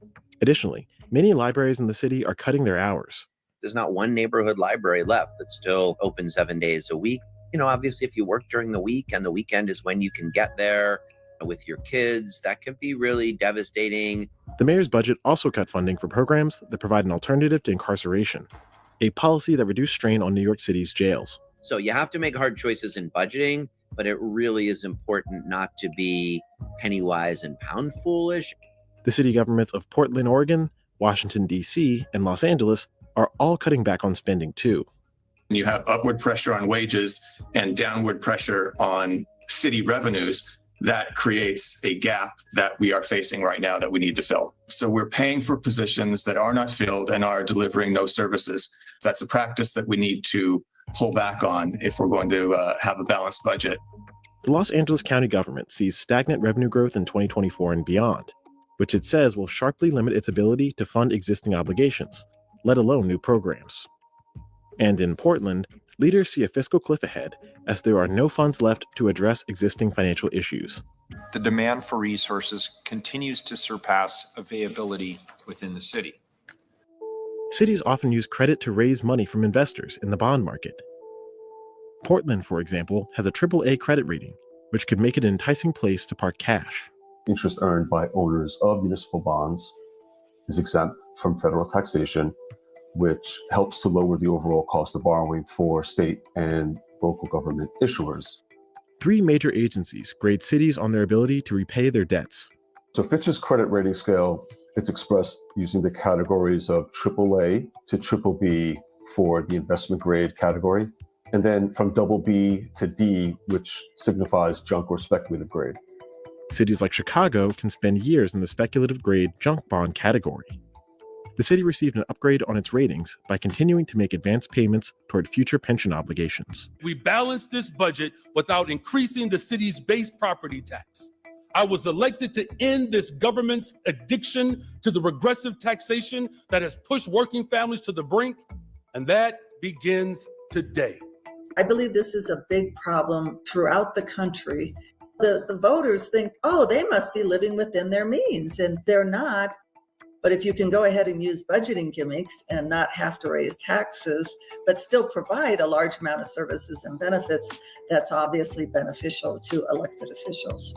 Additionally, many libraries in the city are cutting their hours. There's not one neighborhood library left that's still open 7 days a week. Obviously, if you work during the week and the weekend is when you can get there with your kids, that can be really devastating. The mayor's budget also cut funding for programs that provide an alternative to incarceration, a policy that reduced strain on New York City's jails. So you have to make hard choices in budgeting, but it really is important not to be penny wise and pound foolish. The city governments of Portland, Oregon, Washington, D.C., and Los Angeles are all cutting back on spending too. You have upward pressure on wages and downward pressure on city revenues. That creates a gap that we are facing right now that we need to fill. So we're paying for positions that are not filled and are delivering no services. That's a practice that we need to pull back on if we're going to have a balanced budget. The Los Angeles County government sees stagnant revenue growth in 2024 and beyond, which it says will sharply limit its ability to fund existing obligations, let alone new programs. And in Portland, leaders see a fiscal cliff ahead as there are no funds left to address existing financial issues. The demand for resources continues to surpass availability within the city. Cities often use credit to raise money from investors in the bond market. Portland, for example, has a AAA credit rating, which could make it an enticing place to park cash. Interest earned by owners of municipal bonds is exempt from federal taxation, which helps to lower the overall cost of borrowing for state and local government issuers. 3 major agencies grade cities on their ability to repay their debts. So Fitch's credit rating scale, it's expressed using the categories of AAA to BBB for the investment grade category, and then from BB to D, which signifies junk or speculative grade. Cities like Chicago can spend years in the speculative grade junk bond category. The city received an upgrade on its ratings by continuing to make advance payments toward future pension obligations. We balanced this budget without increasing the city's base property tax. I was elected to end this government's addiction to the regressive taxation that has pushed working families to the brink, and that begins today. I believe this is a big problem throughout the country. The voters think, oh, they must be living within their means, and they're not. But if you can go ahead and use budgeting gimmicks and not have to raise taxes, but still provide a large amount of services and benefits, that's obviously beneficial to elected officials.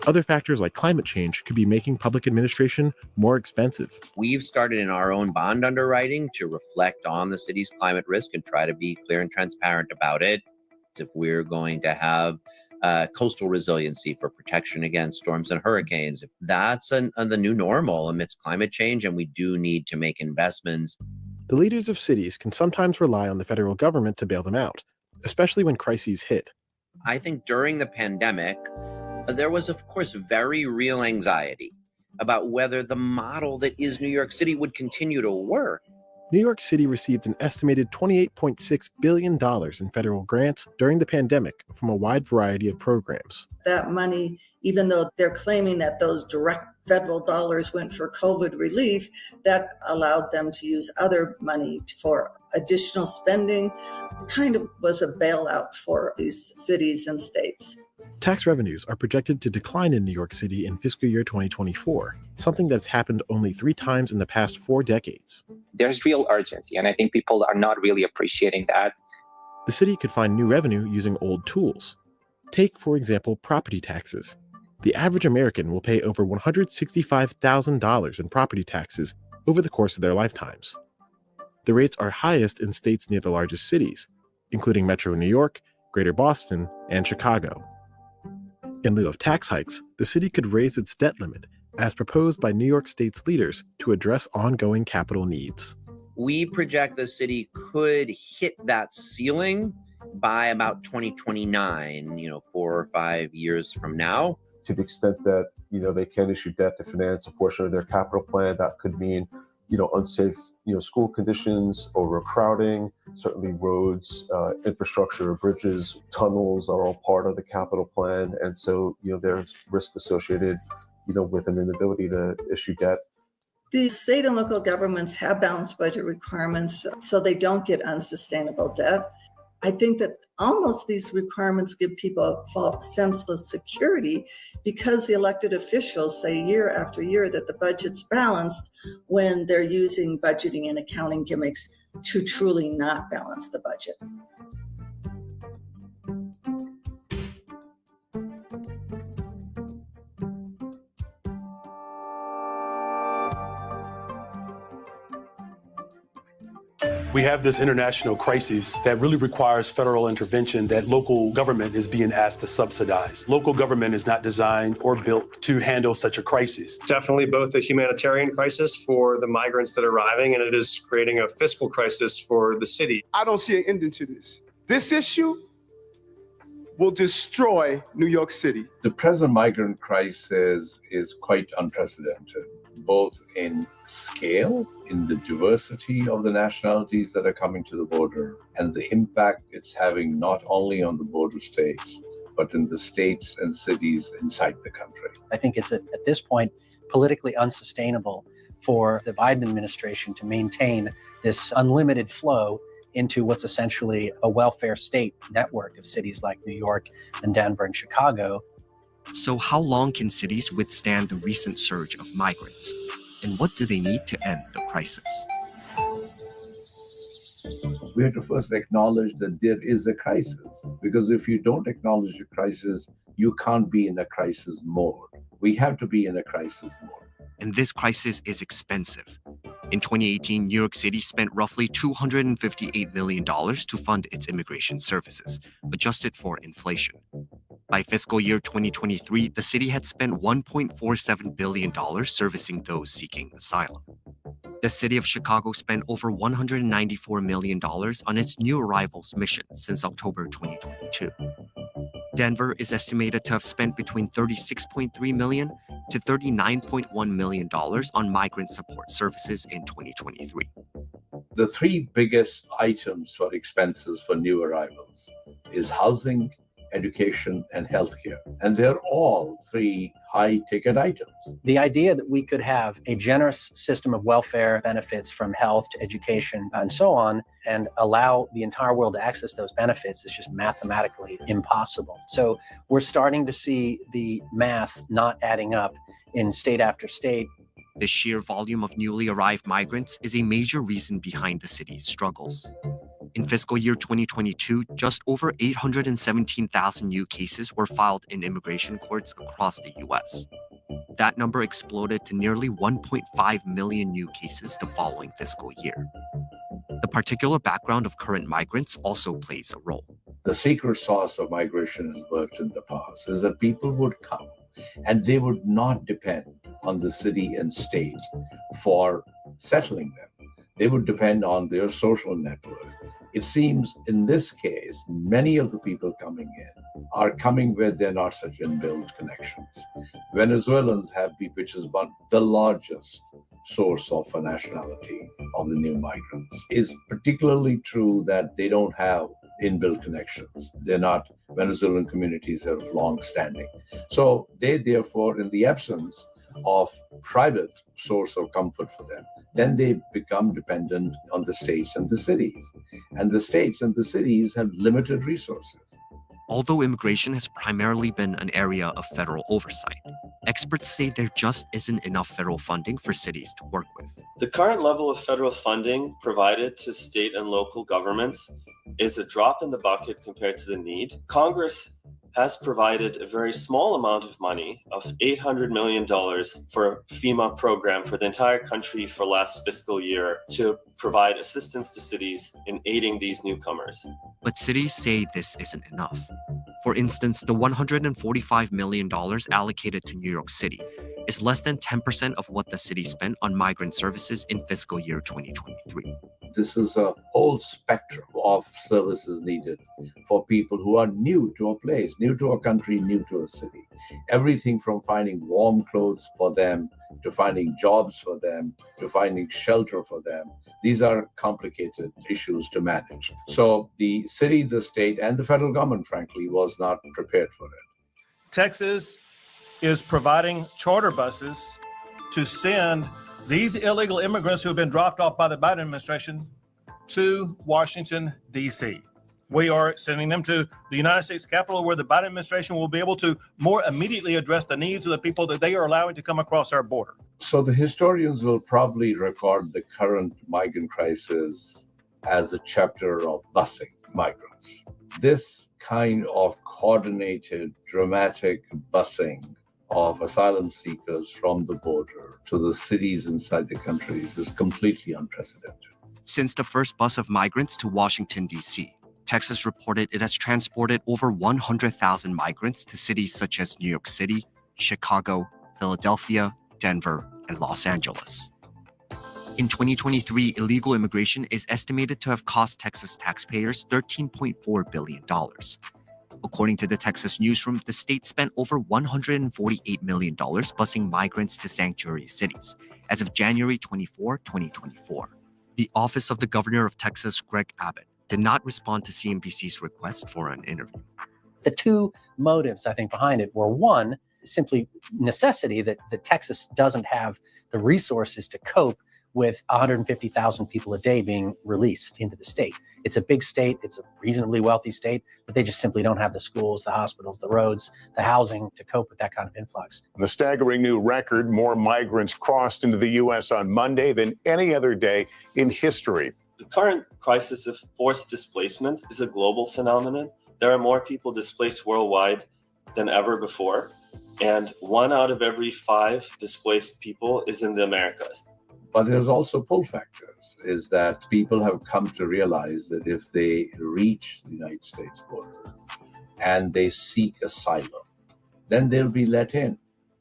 Other factors like climate change could be making public administration more expensive. We've started in our own bond underwriting to reflect on the city's climate risk and try to be clear and transparent about it. If we're going to have coastal resiliency for protection against storms and hurricanes, if that's the new normal amidst climate change, and we do need to make investments. The leaders of cities can sometimes rely on the federal government to bail them out, especially when crises hit. I think during the pandemic, there was, of course, very real anxiety about whether the model that is New York City would continue to work. New York City received an estimated $28.6 billion in federal grants during the pandemic from a wide variety of programs. That money, even though they're claiming that those direct federal dollars went for COVID relief, that allowed them to use other money for additional spending. It kind of was a bailout for these cities and states. Tax revenues are projected to decline in New York City in fiscal year 2024, something that's happened only 3 times in the past 4 decades. There's real urgency, and I think people are not really appreciating that. The city could find new revenue using old tools. Take, for example, property taxes. The average American will pay over $165,000 in property taxes over the course of their lifetimes. The rates are highest in states near the largest cities, including Metro New York, Greater Boston, and Chicago. In lieu of tax hikes, the city could raise its debt limit, as proposed by New York State's leaders to address ongoing capital needs. We project the city could hit that ceiling by about 2029, 4 or 5 years from now. To the extent that, they can issue debt to finance a portion of their capital plan, that could mean, unsafe, school conditions, overcrowding, certainly roads, infrastructure, bridges, tunnels are all part of the capital plan. And so, there's risk associated, with an inability to issue debt. The state and local governments have balanced budget requirements so they don't get unsustainable debt. I think that almost these requirements give people a false sense of security because the elected officials say year after year that the budget's balanced when they're using budgeting and accounting gimmicks to truly not balance the budget. We have this international crisis that really requires federal intervention that local government is being asked to subsidize. Local government is not designed or built to handle such a crisis. Definitely both a humanitarian crisis for the migrants that are arriving, and it is creating a fiscal crisis for the city. I don't see an ending to this. This issue will destroy New York City. The present migrant crisis is quite unprecedented, both in scale, in the diversity of the nationalities that are coming to the border, and the impact it's having not only on the border states, but in the states and cities inside the country. I think it's at this point politically unsustainable for the Biden administration to maintain this unlimited flow into what's essentially a welfare state network of cities like New York and Denver and Chicago. So how long can cities withstand the recent surge of migrants? And what do they need to end the crisis? We have to first acknowledge that there is a crisis, because if you don't acknowledge a crisis, you can't be in a crisis mode. We have to be in a crisis mode. And this crisis is expensive. In 2018, New York City spent roughly $258 million to fund its immigration services, adjusted for inflation. By fiscal year 2023, the city had spent $1.47 billion servicing those seeking asylum. The city of Chicago spent over $194 million on its new arrivals mission since October 2022. Denver is estimated to have spent between $36.3 million to $39.1 million on migrant support services in 2023. The 3 biggest items for expenses for new arrivals is housing, education, and healthcare. And they're all three high-ticket items. The idea that we could have a generous system of welfare benefits from health to education and so on, and allow the entire world to access those benefits is just mathematically impossible. So we're starting to see the math not adding up in state after state. The sheer volume of newly arrived migrants is a major reason behind the city's struggles. In fiscal year 2022, just over 817,000 new cases were filed in immigration courts across the U.S. That number exploded to nearly 1.5 million new cases the following fiscal year. The particular background of current migrants also plays a role. The secret sauce of migration has worked in the past is that people would come and they would not depend on the city and state for settling them. They would depend on their social networks. It seems in this case, many of the people coming in are coming where there are not such inbuilt connections. Venezuelans have which is one the largest source of a nationality of the new migrants. It's particularly true that they don't have inbuilt connections. They're not Venezuelan communities that are long standing. So they therefore, in the absence of private source of comfort for them, then they become dependent on the states and the cities. And the states and the cities have limited resources. Although immigration has primarily been an area of federal oversight, experts say there just isn't enough federal funding for cities to work with. The current level of federal funding provided to state and local governments is a drop in the bucket compared to the need. Congress has provided a very small amount of money of $800 million for a FEMA program for the entire country for last fiscal year to provide assistance to cities in aiding these newcomers. But cities say this isn't enough. For instance, the $145 million allocated to New York City is less than 10% of what the city spent on migrant services in fiscal year 2023. This is a whole spectrum of services needed for people who are new to a place, new to a country, new to a city. Everything from finding warm clothes for them, to finding jobs for them, to finding shelter for them. These are complicated issues to manage. So the city, the state, and the federal government, frankly, was not prepared for it. Texas is providing charter buses to send these illegal immigrants who have been dropped off by the Biden administration to Washington, D.C. We are sending them to the United States Capitol, where the Biden administration will be able to more immediately address the needs of the people that they are allowing to come across our border. So the historians will probably record the current migrant crisis as a chapter of busing migrants. This kind of coordinated, dramatic busing of asylum seekers from the border to the cities inside the countries is completely unprecedented. Since the first bus of migrants to Washington, D.C., Texas reported it has transported over 100,000 migrants to cities such as New York City, Chicago, Philadelphia, Denver, and Los Angeles. In 2023, illegal immigration is estimated to have cost Texas taxpayers $13.4 billion. According to the Texas newsroom, the state spent over $148 million busing migrants to sanctuary cities as of January 24, 2024. The Office of the Governor of Texas, Greg Abbott, did not respond to CNBC's request for an interview. The two motives, I think, behind it were, one, simply necessity that Texas doesn't have the resources to cope with 150,000 people a day being released into the state. It's a big state, it's a reasonably wealthy state, but they just simply don't have the schools, the hospitals, the roads, the housing to cope with that kind of influx. The staggering new record, more migrants crossed into the U.S. on Monday than any other day in history. The current crisis of forced displacement is a global phenomenon. There are more people displaced worldwide than ever before, and 1 out of every 5 displaced people is in the Americas. But there's also pull factors, is that people have come to realize that if they reach the United States border and they seek asylum, then they'll be let in.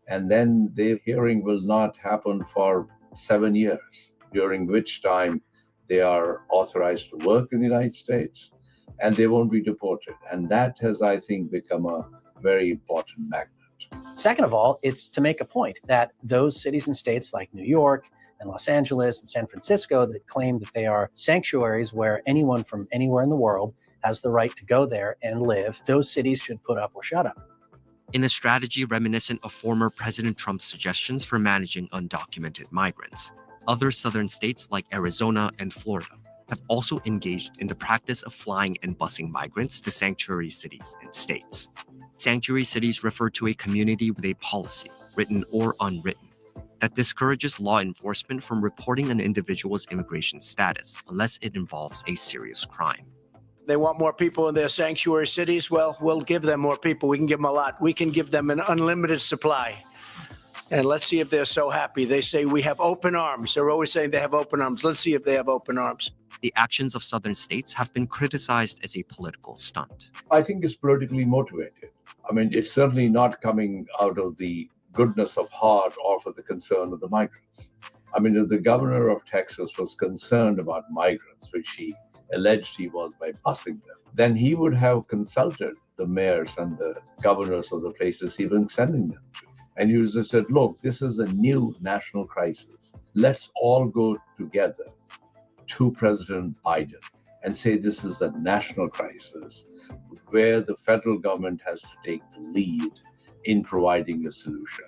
And then their hearing will not happen for 7 years, during which time they are authorized to work in the United States and they won't be deported. And that has, I think, become a very important magnet. Second of all, it's to make a point that those cities and states like New York and Los Angeles and San Francisco that claim that they are sanctuaries where anyone from anywhere in the world has the right to go there and live. Those cities should put up or shut up. In a strategy reminiscent of former President Trump's suggestions for managing undocumented migrants, other southern states like Arizona and Florida have also engaged in the practice of flying and busing migrants to sanctuary cities and states. Sanctuary cities refer to a community with a policy, written or unwritten, that discourages law enforcement from reporting an individual's immigration status unless it involves a serious crime. They want more people in their sanctuary cities. Well, we'll give them more people. We can give them a lot. We can give them an unlimited supply. And let's see if they're so happy. They say we have open arms. They're always saying they have open arms. Let's see if they have open arms. The actions of southern states have been criticized as a political stunt. I think it's politically motivated. I mean, it's certainly not coming out of the goodness of heart or for the concern of the migrants. I mean, if the governor of Texas was concerned about migrants, which he alleged he was by busing them, then he would have consulted the mayors and the governors of the places he was sending them to. And he just said, look, this is a new national crisis. Let's all go together to President Biden and say this is a national crisis where the federal government has to take the lead in providing a solution.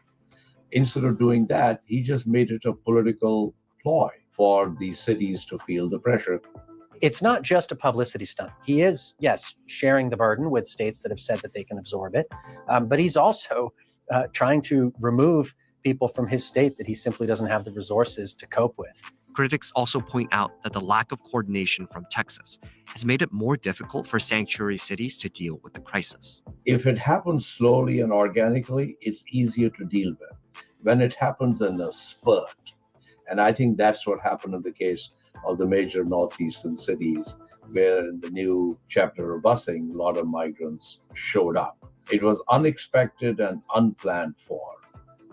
Instead of doing that, he just made it a political ploy for the cities to feel the pressure. It's not just a publicity stunt. He is, yes, sharing the burden with states that have said that they can absorb it, but he's also trying to remove people from his state that he simply doesn't have the resources to cope with. Critics also point out that the lack of coordination from Texas has made it more difficult for sanctuary cities to deal with the crisis. If it happens slowly and organically, it's easier to deal with. When it happens in a spurt, and I think that's what happened in the case of the major northeastern cities, where in the new chapter of busing, a lot of migrants showed up. It was unexpected and unplanned for.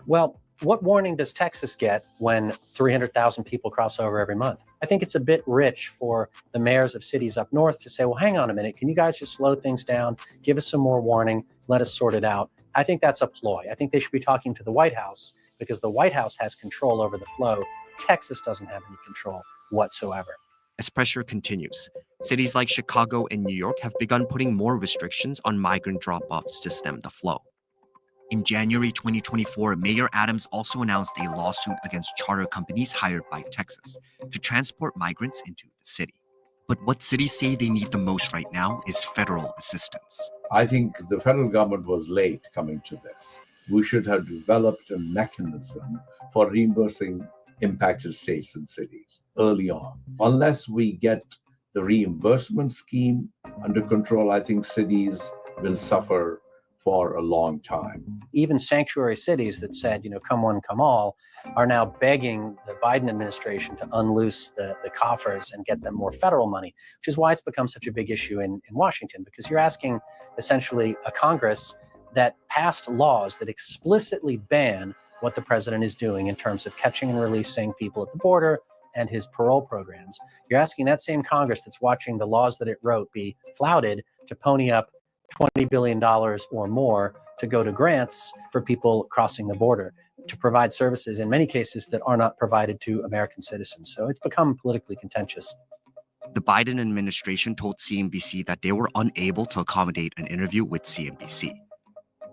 Well, what warning does Texas get when 300,000 people cross over every month? I think it's a bit rich for the mayors of cities up north to say, well, hang on a minute, can you guys just slow things down, give us some more warning, let us sort it out? I think that's a ploy. I think they should be talking to the White House because the White House has control over the flow. Texas doesn't have any control whatsoever. As pressure continues, cities like Chicago and New York have begun putting more restrictions on migrant drop-offs to stem the flow. In January 2024, Mayor Adams also announced a lawsuit against charter companies hired by Texas to transport migrants into the city. But what cities say they need the most right now is federal assistance. I think the federal government was late coming to this. We should have developed a mechanism for reimbursing impacted states and cities early on. Unless we get the reimbursement scheme under control, I think cities will suffer for a long time. Even sanctuary cities that said, come one, come all, are now begging the Biden administration to unloose the coffers and get them more federal money, which is why it's become such a big issue in Washington, because you're asking essentially a Congress that passed laws that explicitly ban what the president is doing in terms of catching and releasing people at the border and his parole programs. You're asking that same Congress that's watching the laws that it wrote be flouted to pony up $20 billion or more to go to grants for people crossing the border, to provide services in many cases that are not provided to American citizens. So it's become politically contentious. The Biden administration told CNBC that they were unable to accommodate an interview with CNBC.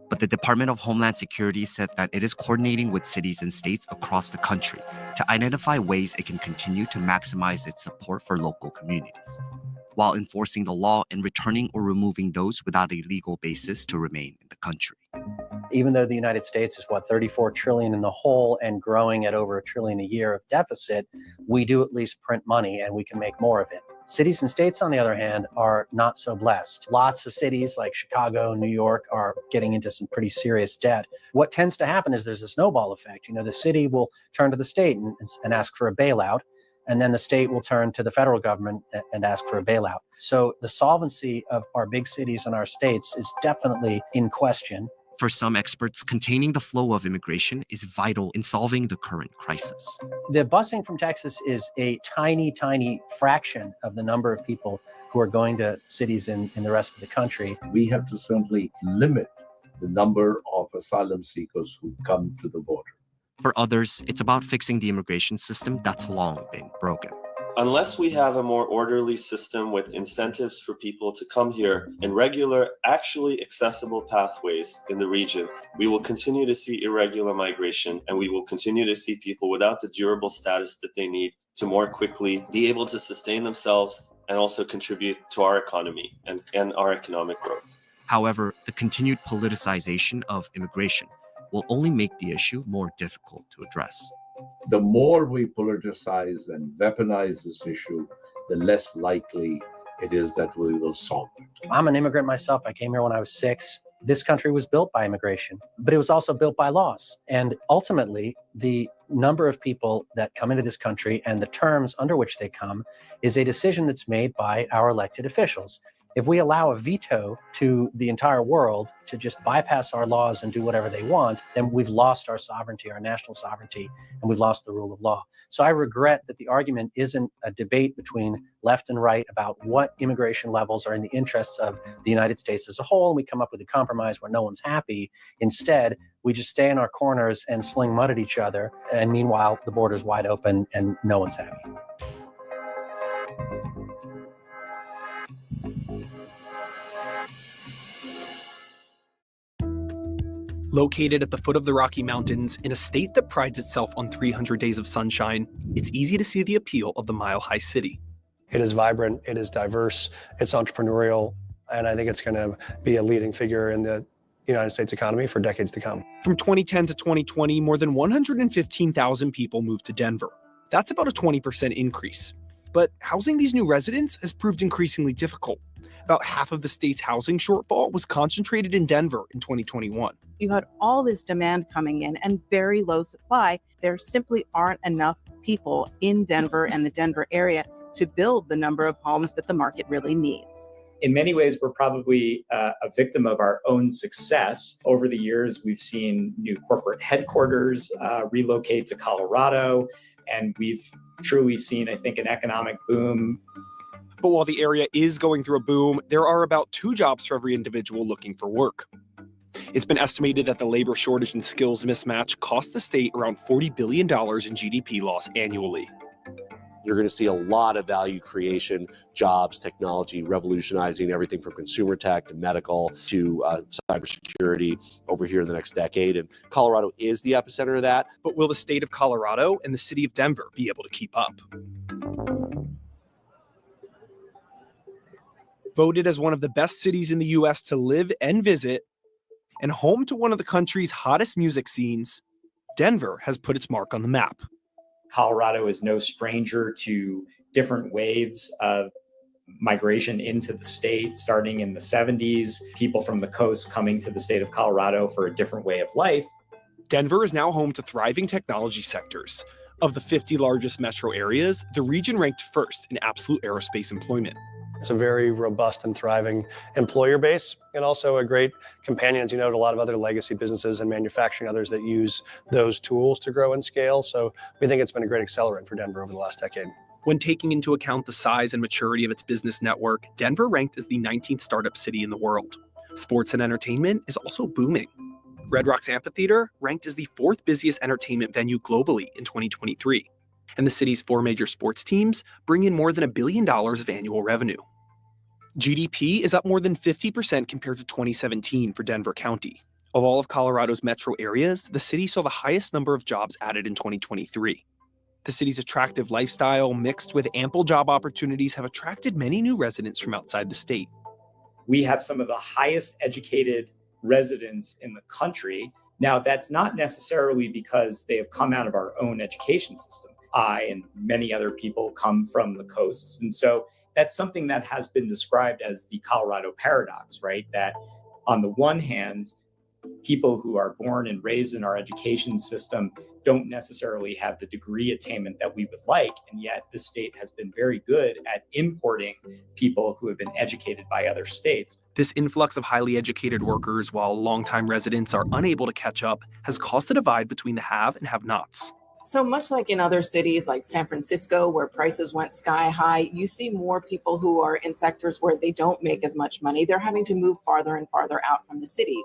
But the Department of Homeland Security said that it is coordinating with cities and states across the country to identify ways it can continue to maximize its support for local communities, while enforcing the law and returning or removing those without a legal basis to remain in the country. Even though the United States is, $34 trillion in the hole and growing at over $1 trillion a year of deficit, we do at least print money and we can make more of it. Cities and states, on the other hand, are not so blessed. Lots of cities like Chicago, New York are getting into some pretty serious debt. What tends to happen is there's a snowball effect. The city will turn to the state and ask for a bailout, and then the state will turn to the federal government and ask for a bailout. So the solvency of our big cities and our states is definitely in question. For some experts, containing the flow of immigration is vital in solving the current crisis. The busing from Texas is a tiny, tiny fraction of the number of people who are going to cities in the rest of the country. We have to simply limit the number of asylum seekers who come to the border. For others, it's about fixing the immigration system that's long been broken. Unless we have a more orderly system with incentives for people to come here and regular, actually accessible pathways in the region, we will continue to see irregular migration, and we will continue to see people without the durable status that they need to more quickly be able to sustain themselves and also contribute to our economy and our economic growth. However, the continued politicization of immigration will only make the issue more difficult to address. The more we politicize and weaponize this issue, the less likely it is that we will solve it. I'm an immigrant myself. I came here when I was 6. This country was built by immigration, but it was also built by laws. And ultimately, the number of people that come into this country and the terms under which they come is a decision that's made by our elected officials. If we allow a veto to the entire world to just bypass our laws and do whatever they want, then we've lost our sovereignty, our national sovereignty, and we've lost the rule of law. So I regret that the argument isn't a debate between left and right about what immigration levels are in the interests of the United States as a whole, and we come up with a compromise where no one's happy. Instead, we just stay in our corners and sling mud at each other, and meanwhile, the border's wide open and no one's happy. Located at the foot of the Rocky Mountains, in a state that prides itself on 300 days of sunshine, it's easy to see the appeal of the Mile High City. It is vibrant, it is diverse, it's entrepreneurial, and I think it's going to be a leading figure in the United States economy for decades to come. From 2010 to 2020, more than 115,000 people moved to Denver. That's about a 20% increase. But housing these new residents has proved increasingly difficult. About half of the state's housing shortfall was concentrated in Denver in 2021. You had all this demand coming in and very low supply. There simply aren't enough people in Denver and the Denver area to build the number of homes that the market really needs. In many ways, we're probably a victim of our own success. Over the years, we've seen new corporate headquarters relocate to Colorado, and we've truly seen, I think, an economic boom. But while the area is going through a boom, there are about 2 jobs for every individual looking for work. It's been estimated that the labor shortage and skills mismatch cost the state around $40 billion in GDP loss annually. You're going to see a lot of value creation, jobs, technology, revolutionizing everything from consumer tech to medical to cybersecurity over here in the next decade. And Colorado is the epicenter of that. But will the state of Colorado and the city of Denver be able to keep up? Voted as one of the best cities in the U.S. to live and visit, and home to one of the country's hottest music scenes, Denver has put its mark on the map. Colorado is no stranger to different waves of migration into the state, starting in the 70s, people from the coast coming to the state of Colorado for a different way of life. Denver is now home to thriving technology sectors. Of the 50 largest metro areas, the region ranked first in absolute aerospace employment. It's a very robust and thriving employer base, and also a great companion, as you know, to a lot of other legacy businesses and manufacturing, others that use those tools to grow and scale. So we think it's been a great accelerant for Denver over the last decade. When taking into account the size and maturity of its business network, Denver ranked as the 19th startup city in the world. Sports and entertainment is also booming. Red Rocks Amphitheater ranked as the 4th busiest entertainment venue globally in 2023. And the city's 4 major sports teams bring in more than $1 billion of annual revenue. GDP is up more than 50% compared to 2017 for Denver County. Of all of Colorado's metro areas, the city saw the highest number of jobs added in 2023. The city's attractive lifestyle, mixed with ample job opportunities, have attracted many new residents from outside the state. We have some of the highest educated residents in the country. Now, that's not necessarily because they have come out of our own education system. I and many other people come from the coasts. And so that's something that has been described as the Colorado paradox, right? That on the one hand, people who are born and raised in our education system don't necessarily have the degree attainment that we would like. And yet the state has been very good at importing people who have been educated by other states. This influx of highly educated workers, while longtime residents are unable to catch up, has caused a divide between the have and have-nots. So much like in other cities like San Francisco, where prices went sky high, you see more people who are in sectors where they don't make as much money. They're having to move farther and farther out from the city.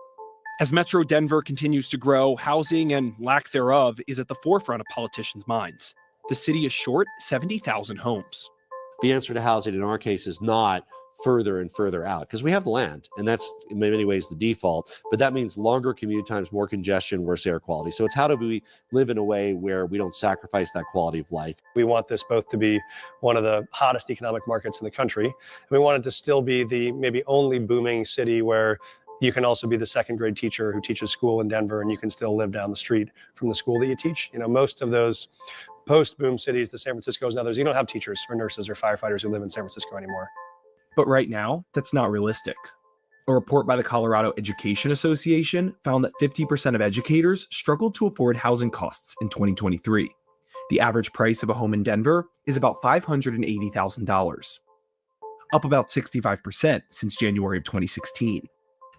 As Metro Denver continues to grow, housing and lack thereof is at the forefront of politicians' minds. the city is short 70,000 homes. The answer to housing in our case is not further and further out, because we have the land, and that's in many ways the default, but that means longer commute times, more congestion, worse air quality. So it's how do we live in a way where we don't sacrifice that quality of life. We want this both to be one of the hottest economic markets in the country, and we want it to still be the maybe only booming city where you can also be the second grade teacher who teaches school in Denver, and you can still live down the street from the school that you teach. You know, most of those post-boom cities, the San Franciscos and others, you don't have teachers or nurses or firefighters who live in San Francisco anymore. But right now, that's not realistic. A report by the Colorado Education Association found that 50% of educators struggled to afford housing costs in 2023. The average price of a home in Denver is about $580,000, up about 65% since January of 2016.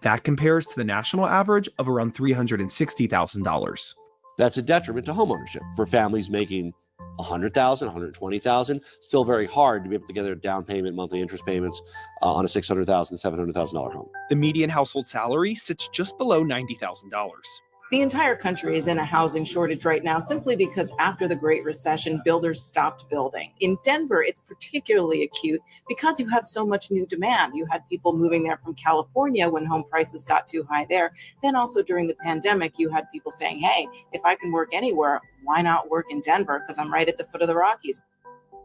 That compares to the national average of around $360,000. That's a detriment to homeownership for families making $100,000, $120,000. Still very hard to be able to get their down payment, monthly interest payments on a $600,000, $700,000 home. The median household salary sits just below $90,000. The entire country is in a housing shortage right now simply because after the Great Recession, builders stopped building. In Denver, it's particularly acute because you have so much new demand. You had people moving there from California when home prices got too high there. Then also during the pandemic, you had people saying, hey, if I can work anywhere, why not work in Denver? Because I'm right at the foot of the Rockies.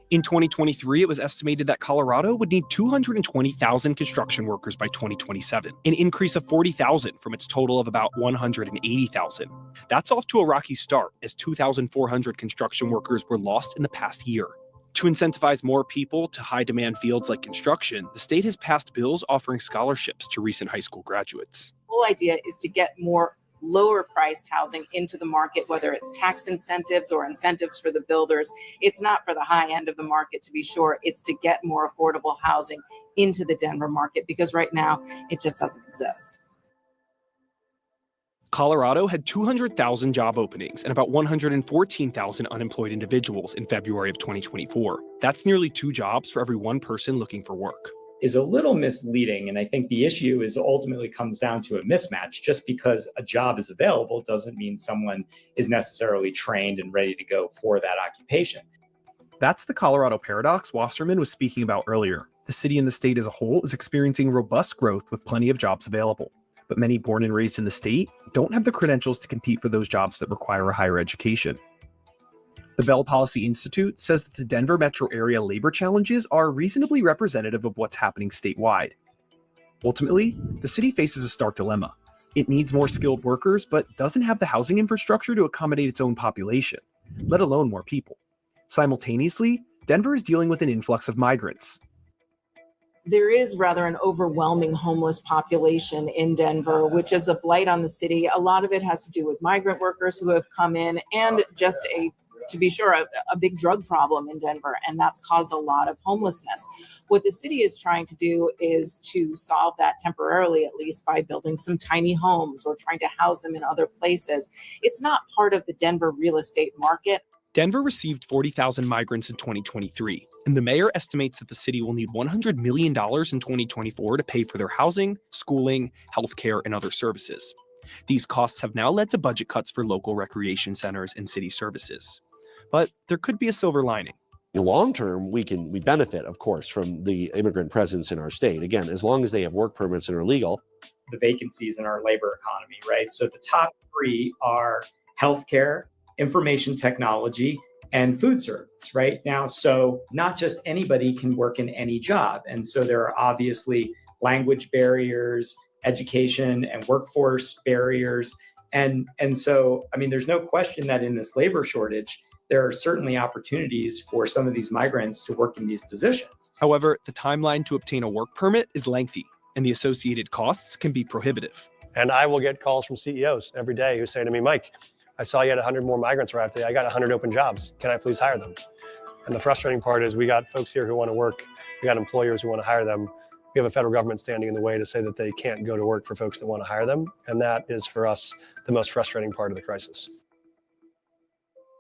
In 2023, it was estimated that Colorado would need 220,000 construction workers by 2027, an increase of 40,000 from its total of about 180,000. That's off to a rocky start, as 2,400 construction workers were lost in the past year. To incentivize more people to high-demand fields like construction, the state has passed bills offering scholarships to recent high school graduates. The whole idea is to get more lower priced housing into the market, whether it's tax incentives or incentives for the builders. It's not for the high end of the market, to be sure. It's to get more affordable housing into the Denver market, because right now it just doesn't exist. Colorado had 200,000 job openings and about 114,000 unemployed individuals in February of 2024. That's nearly 2 jobs for every 1 person looking for work. Is a little misleading. And I think the issue is ultimately comes down to a mismatch. Just because a job is available doesn't mean someone is necessarily trained and ready to go for that occupation. That's the Colorado paradox Wasserman was speaking about earlier. The city and the state as a whole is experiencing robust growth with plenty of jobs available. But many born and raised in the state don't have the credentials to compete for those jobs that require a higher education. The Bell Policy Institute says that the Denver metro area labor challenges are reasonably representative of what's happening statewide. Ultimately, the city faces a stark dilemma. It needs more skilled workers, but doesn't have the housing infrastructure to accommodate its own population, let alone more people. Simultaneously, Denver is dealing with an influx of migrants. There is rather an overwhelming homeless population in Denver, which is a blight on the city. A lot of it has to do with migrant workers who have come in and just to be sure, a big drug problem in Denver, and that's caused a lot of homelessness. What the city is trying to do is to solve that temporarily, at least by building some tiny homes or trying to house them in other places. It's not part of the Denver real estate market. Denver received 40,000 migrants in 2023, and the mayor estimates that the city will need $100 million in 2024 to pay for their housing, schooling, healthcare, and other services. These costs have now led to budget cuts for local recreation centers and city services. But there could be a silver lining. Long term, we benefit, of course, from the immigrant presence in our state. Again, as long as they have work permits and are legal. The vacancies in our labor economy, right? So the top 3 are healthcare, information technology, and food service right now. So not just anybody can work in any job. And so there are obviously language barriers, education and workforce barriers. And so, I mean, there's no question that in this labor shortage, there are certainly opportunities for some of these migrants to work in these positions. However, the timeline to obtain a work permit is lengthy, and the associated costs can be prohibitive. And I will get calls from CEOs every day who say to me, Mike, I saw you had 100 more migrants arrive today. I got 100 open jobs. Can I please hire them? And the frustrating part is we got folks here who want to work. We got employers who want to hire them. We have a federal government standing in the way to say that they can't go to work for folks that want to hire them. And that is, for us, the most frustrating part of the crisis.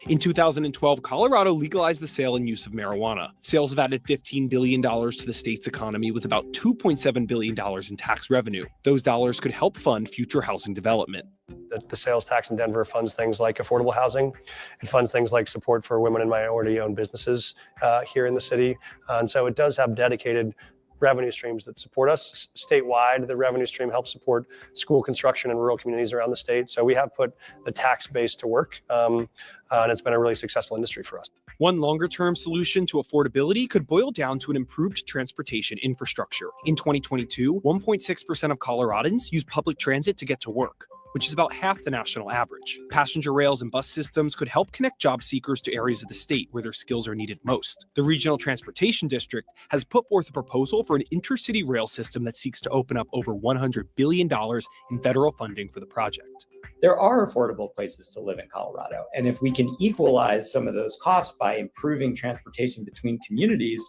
In 2012, Colorado legalized the sale and use of marijuana. Sales have added $15 billion to the state's economy with about $2.7 billion in tax revenue. Those dollars could help fund future housing development. The sales tax in Denver funds things like affordable housing. It funds things like support for women and minority-owned businesses here in the city. And so it does have dedicated revenue streams that support us. Statewide, the revenue stream helps support school construction in rural communities around the state. So we have put the tax base to work, and it's been a really successful industry for us. One longer-term solution to affordability could boil down to an improved transportation infrastructure. In 2022, 1.6% of Coloradans used public transit to get to work, which is about half the national average. Passenger rails and bus systems could help connect job seekers to areas of the state where their skills are needed most. The Regional Transportation District has put forth a proposal for an intercity rail system that seeks to open up over $100 billion in federal funding for the project. There are affordable places to live in Colorado. And if we can equalize some of those costs by improving transportation between communities,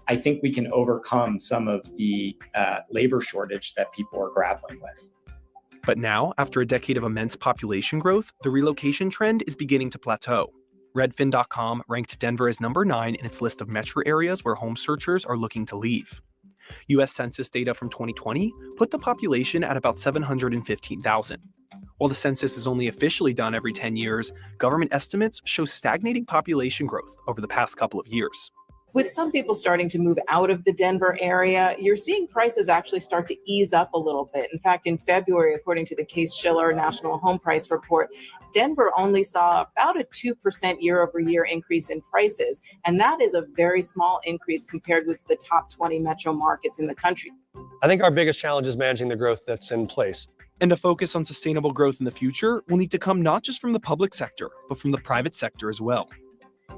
I think we can overcome some of the labor shortage that people are grappling with. But now, after a decade of immense population growth, the relocation trend is beginning to plateau. Redfin.com ranked Denver as number 9 in its list of metro areas where home searchers are looking to leave. U.S. Census data from 2020 put the population at about 715,000. While the census is only officially done every 10 years, government estimates show stagnating population growth over the past couple of years. With some people starting to move out of the Denver area, you're seeing prices actually start to ease up a little bit. In fact, in February, according to the Case-Shiller National Home Price Report, Denver only saw about a 2% year-over-year increase in prices. And that is a very small increase compared with the top 20 metro markets in the country. I think our biggest challenge is managing the growth that's in place. And a focus on sustainable growth in the future will need to come not just from the public sector, but from the private sector as well.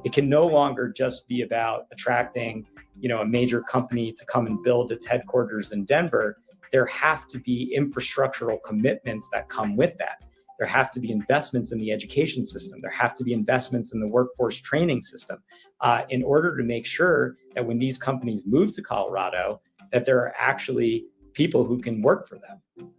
It can no longer just be about attracting, a major company to come and build its headquarters in Denver. There have to be infrastructural commitments that come with that. There have to be investments in the education system. There have to be investments in the workforce training system in order to make sure that when these companies move to Colorado, that there are actually people who can work for them.